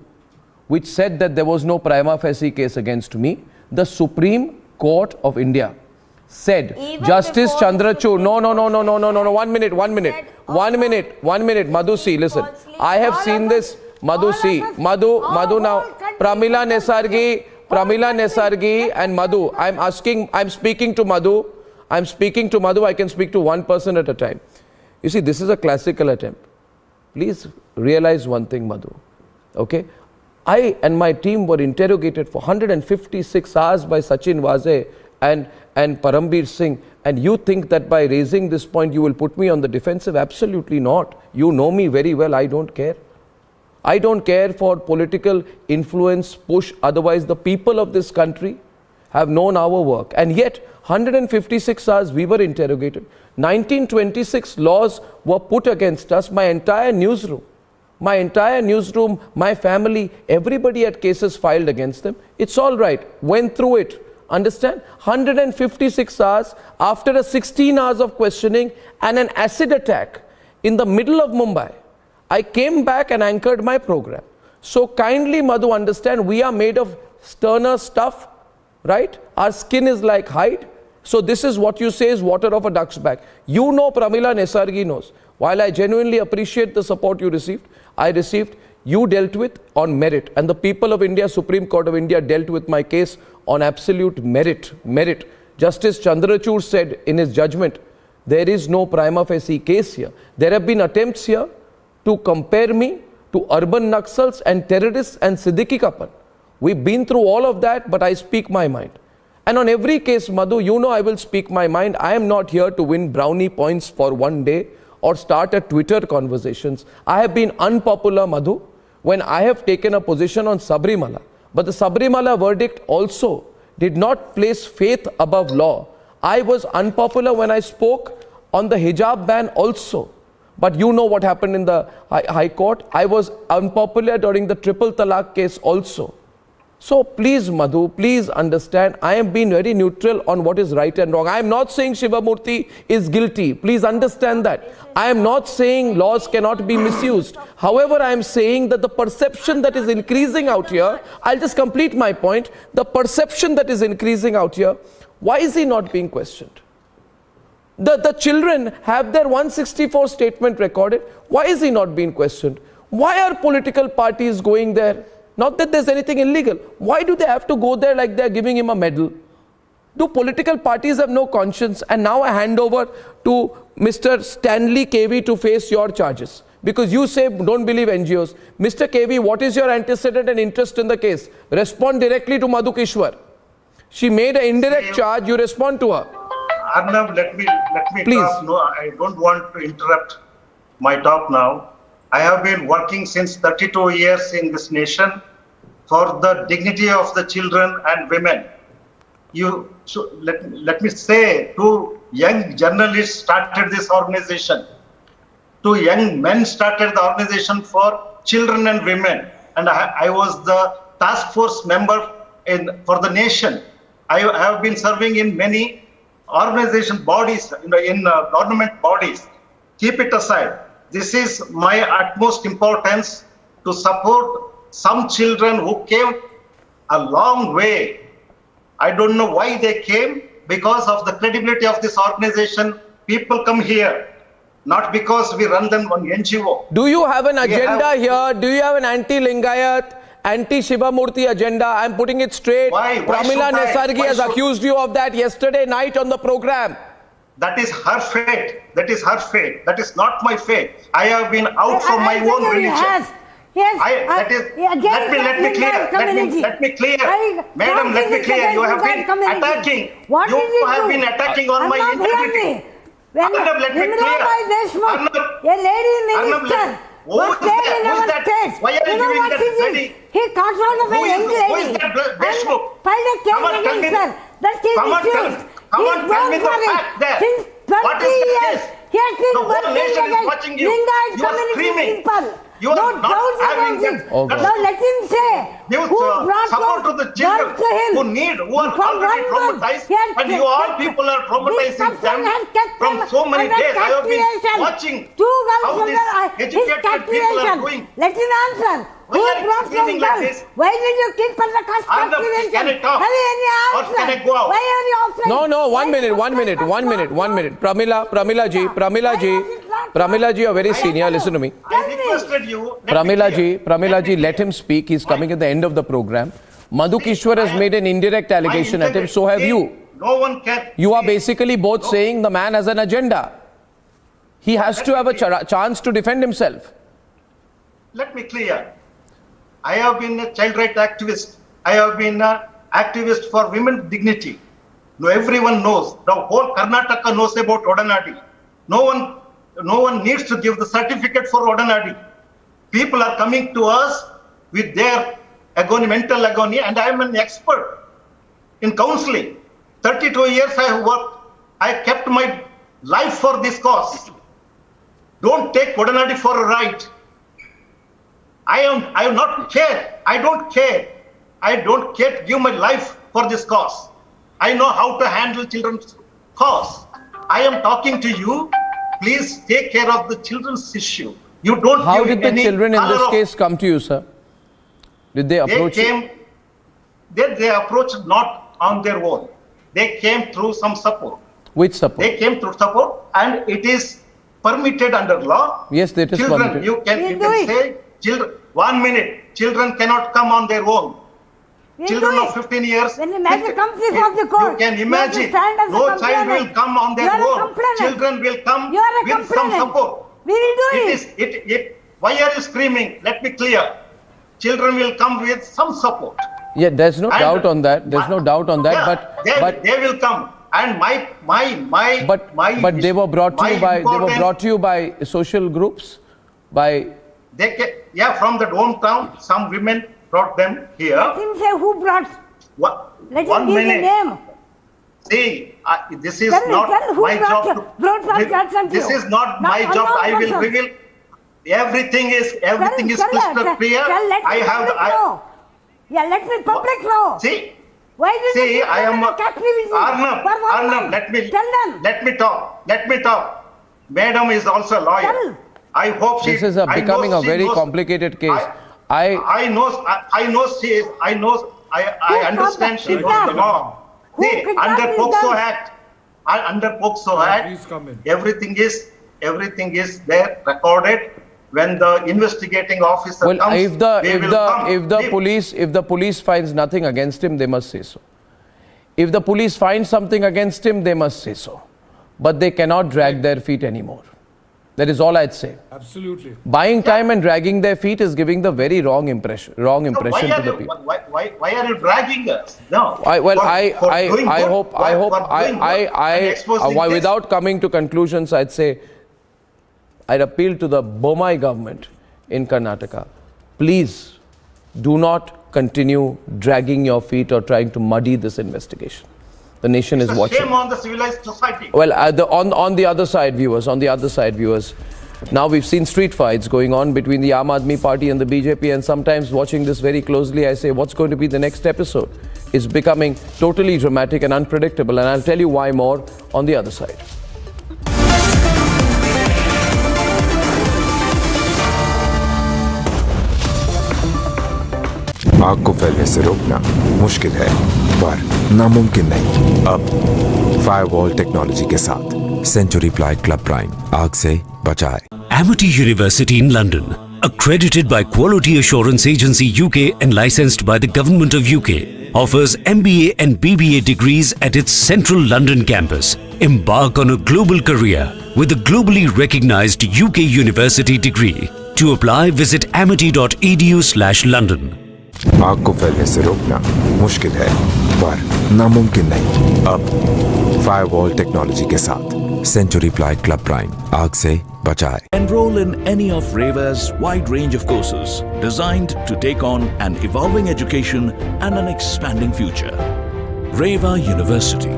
Speaker 6: which said that there was no prima facie case against me. The Supreme Court of India said,
Speaker 16: even
Speaker 6: Justice Chandrachud, no, 1 minute, Madhu, see, listen, I have seen this, Madhu, see, Madhu now, Pramila Nesargi and Madhu, I'm speaking to Madhu, I can speak to one person at a time. You see, this is a classical attempt. Please realize one thing, Madhu, okay? I and my team were interrogated for 156 hours by Sachin Vaze and Parambir Singh, and you think that by raising this point you will put me on the defensive? Absolutely not. You know me very well, I don't care. I don't care for political influence, push, otherwise the people of this country have known our work. And yet, 156 hours we were interrogated. 1926 laws were put against us. My entire newsroom, my family, everybody had cases filed against them. It's all right, went through it. Understand? 156 hours after a 16 hours of questioning and an acid attack in the middle of Mumbai, I came back and anchored my program. So kindly, Madhu, understand, we are made of sterner stuff, right? Our skin is like hide. So this is what you say is water of a duck's back. You know, Pramila Nesargi knows. While I genuinely appreciate the support you received, you dealt with on merit. And the people of India, Supreme Court of India, dealt with my case on absolute merit. Justice Chandrachud said in his judgment, there is no prima facie case here. There have been attempts here to compare me to urban Naxals and terrorists and Siddiqui Kapan. We've been through all of that, but I speak my mind. And on every case, Madhu, you know I will speak my mind. I am not here to win brownie points for one day or start a Twitter conversations. I have been unpopular, Madhu, when I have taken a position on Sabrimala. But the Sabrimala verdict also did not place faith above law. I was unpopular when I spoke on the hijab ban also. But you know what happened in the High Court. I was unpopular during the triple talaq case also. So please, Madhu, please understand, I am being very neutral on what is right and wrong. I am not saying Shivamurthy is guilty. Please understand that. I am not saying laws cannot be misused. However, I am saying that the perception that is increasing out here, I'll just complete my point. The perception that is increasing out here, why is he not being questioned? The children have their 164 statement recorded. Why is he not being questioned? Why are political parties going there? Not that there's anything illegal. Why do they have to go there like they're giving him a medal? Do political parties have no conscience? And now I hand over to Mr. Stanley KV to face your charges. Because you say don't believe NGOs. Mr. KV, what is your antecedent and interest in the case? Respond directly to Madhu Kishwar. She made an indirect charge, you respond to her.
Speaker 21: Arnab, let me
Speaker 6: Please.
Speaker 21: talk. No, I don't want to interrupt my talk now. I have been working since 32 years in this nation for the dignity of the children and women. Let me say, 2 young journalists started this organization. 2 young men started the organization for children and women. And I was the task force member for the nation. I have been serving in many organization bodies, in government bodies. Keep it aside. This is my utmost importance to support some children who came a long way. I don't know why they came. Because of the credibility of this organization, people come here. Not because we run them on NGO.
Speaker 6: Do you have an agenda here? Do you have an anti-Lingayat, anti-Shivamurthy agenda? I'm putting it straight.
Speaker 21: Why
Speaker 6: Pramila Nesargi has accused you of that yesterday night on the program.
Speaker 21: That is her fate. That is her fate. That is not my fate. I have been out from my own religion. Let me clear. Madam, let me clear. You have been attacking. You have been attacking on my integrity. Arnab, let me clear.
Speaker 14: A lady minister was there in our state.
Speaker 21: Why are you giving that lady?
Speaker 14: He got hold of a young lady.
Speaker 21: Who is that Deshmukh?
Speaker 14: Filed a case against her. That case refused.
Speaker 21: Come on, tell me the fact there.
Speaker 14: Since 20 years, he has been working against Lingayat community people.
Speaker 21: You are not having that.
Speaker 14: Now let him say who brought
Speaker 21: support to the children
Speaker 14: to him.
Speaker 21: who are already traumatized, and you all people are traumatizing them from so many days. I have been watching how these educated people are doing.
Speaker 14: Let him answer. Who brought those girls? Why did you keep her the captivation?
Speaker 21: Can I talk?
Speaker 14: Have you any answer?
Speaker 21: Or can I go out?
Speaker 14: Why are you offering?
Speaker 6: No, 1 minute. Pramila ji, you're very senior. Listen to me.
Speaker 21: I requested you.
Speaker 6: Pramila ji, let him speak. He's coming at the end of the program. Madhu Kishwar has made an indirect allegation at him. So have you.
Speaker 21: No one can.
Speaker 6: You are basically both saying the man has an agenda. He has to have a chance to defend himself.
Speaker 21: Let me clear. I have been a child rights activist. I have been an activist for women's dignity. No, everyone knows. The whole Karnataka knows about Odanadi. No one needs to give the certificate for Odanadi. People are coming to us with their agony, mental agony, and I am an expert in counseling. 32 years I have worked. I kept my life for this cause. Don't take Odanadi for a ride. I am not care. I don't care. I don't care to give my life for this cause. I know how to handle children's cause. I am talking to you. Please take care of the children's issue. You don't.
Speaker 6: How did the children in this case come to you, sir? Did they approach you?
Speaker 21: They approached not on their own. They came through some support.
Speaker 6: Which support?
Speaker 21: They came through support, and it is permitted under law.
Speaker 6: Yes, that is
Speaker 21: children,
Speaker 6: permitted.
Speaker 21: You can say, children. 1 minute. Children cannot come on their own. Children of 15 years.
Speaker 14: When the matter comes before the court,
Speaker 21: you can imagine. No child will come on their own. Children will come with some support.
Speaker 14: We will do it.
Speaker 21: Why are you screaming? Let me clear. Children will come with some support.
Speaker 6: Yeah, there's no doubt on that. There's no doubt on that.
Speaker 21: Yeah,
Speaker 6: but
Speaker 21: they will come. And
Speaker 6: but they were brought to you by social groups, by.
Speaker 21: From the hometown, some women brought them here.
Speaker 14: Let him say who brought. Let him give the name.
Speaker 21: See, this is not my job. This is not my job. I will reveal. Everything is crystal clear.
Speaker 14: Yeah, let me public know.
Speaker 21: See,
Speaker 14: Why did you give
Speaker 21: I am
Speaker 14: them a captivity
Speaker 21: Arnab.
Speaker 14: for 1
Speaker 21: Arnab,
Speaker 14: month?
Speaker 21: let me
Speaker 14: Tell them.
Speaker 21: Let me talk. Let me talk. Madam is also a lawyer.
Speaker 14: Tell.
Speaker 21: I hope she.
Speaker 6: This is
Speaker 21: I
Speaker 6: becoming
Speaker 21: know
Speaker 6: a
Speaker 21: she
Speaker 6: very
Speaker 21: knows-
Speaker 6: complicated case.
Speaker 21: I know she is. I understand she knows the law.
Speaker 14: Who
Speaker 21: See,
Speaker 14: kidnapped
Speaker 21: under
Speaker 14: these
Speaker 21: POCSO
Speaker 14: girls?
Speaker 21: Act, everything is there recorded. When the investigating officer
Speaker 6: Well,
Speaker 21: comes,
Speaker 6: if the police finds nothing against him, they must say so. If the police find something against him, they must say so. But they cannot drag their feet anymore. That is all I'd say.
Speaker 18: Absolutely.
Speaker 6: Buying time and dragging their feet is giving the very wrong impression to the people.
Speaker 21: Why are you dragging us? No.
Speaker 6: Without coming to conclusions, I'd appeal to the Bomai government in Karnataka. Please do not continue dragging your feet or trying to muddy this investigation. The nation is watching.
Speaker 21: Shame on the civilized society.
Speaker 6: Well, on the other side, viewers, now we've seen street fights going on between the Aam Aadmi Party and the BJP, and sometimes watching this very closely, I say, what's going to be the next episode? It's becoming totally dramatic and unpredictable, and I'll tell you why more on the other side.
Speaker 1: आग को फैलने से रोकना मुश्किल है, पर नामुमकिन नहीं। अब फायरवॉल टेक्नोलॉजी के साथ सेंचुरी प्लाई क्लब प्राइम आग से बचाए।
Speaker 22: Amity University in London, accredited by Quality Assurance Agency UK and licensed by the Government of UK, offers MBA and BBA degrees at its central London campus. Embark on a global career with a globally recognized UK university degree. To apply, visit amity.edu/London.
Speaker 1: आग को फैलने से रोकना मुश्किल है, पर नामुमकिन नहीं। अब फायरवॉल टेक्नोलॉजी के साथ सेंचुरी प्लाई क्लब प्राइम आग से बचाए।
Speaker 4: Enroll in any of REVA's wide range of courses designed to take on an evolving education and an expanding future. REVA University.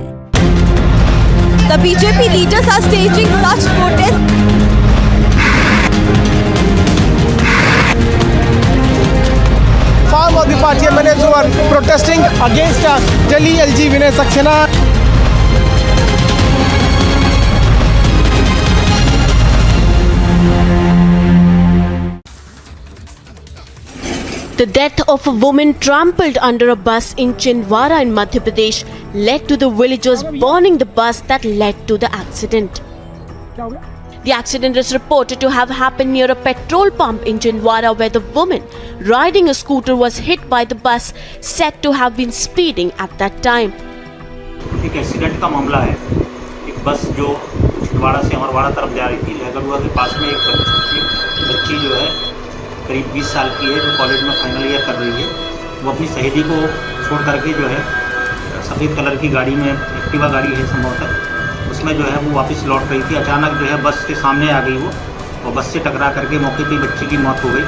Speaker 23: The BJP leaders are staging such protests.
Speaker 11: Farm of the party members who are protesting against Delhi LG Vinay Saxena.
Speaker 24: The death of a woman trampled under a bus in Chindwara in Madhya Pradesh led to the villagers burning the bus that led to the accident. The accident is reported to have happened near a petrol pump in Chindwara, where the woman riding a scooter was hit by the bus said to have been speeding at that time.
Speaker 25: एक accident का मामला है। एक बस जो छिंदवाड़ा से अमरवाड़ा तरफ जा रही थी, लहगड़ुआ के पास में एक बच्ची जो है करीब 20 साल की है, जो कॉलेज में फाइनल ईयर कर रही है। वो अपनी सहेली को छोड़ करके जो है सफ़ेद कलर की गाड़ी में, एक्टिवा गाड़ी है संभवतः, उसमें जो है वो वापस लौट रही थी। अचानक जो है बस के सामने आ गई वो, और बस से टकरा करके मौके पर बच्ची की मौत हो गई।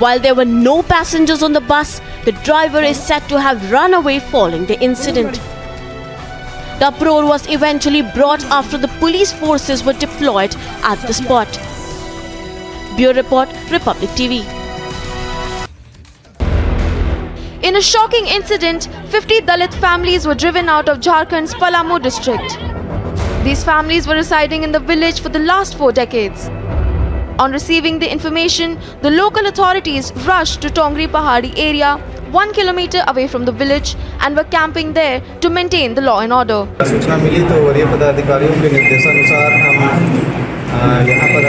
Speaker 24: While there were no passengers on the bus, the driver is said to have run away following the incident. The uproar was eventually brought after the police forces were deployed at the spot. Bureau Report, Republic TV.
Speaker 2: In a shocking incident, 50 Dalit families were driven out of Jharkhand's Palamu district. These families were residing in the village for the last 4 decades. On receiving the information, the local authorities rushed to Tongri Pahadi area, 1 kilometer away from the village, and were camping there to maintain the law and order.
Speaker 3: सूचना मिली तो वरीय पदाधिकारियों के निर्देशानुसार हम यहाँ पर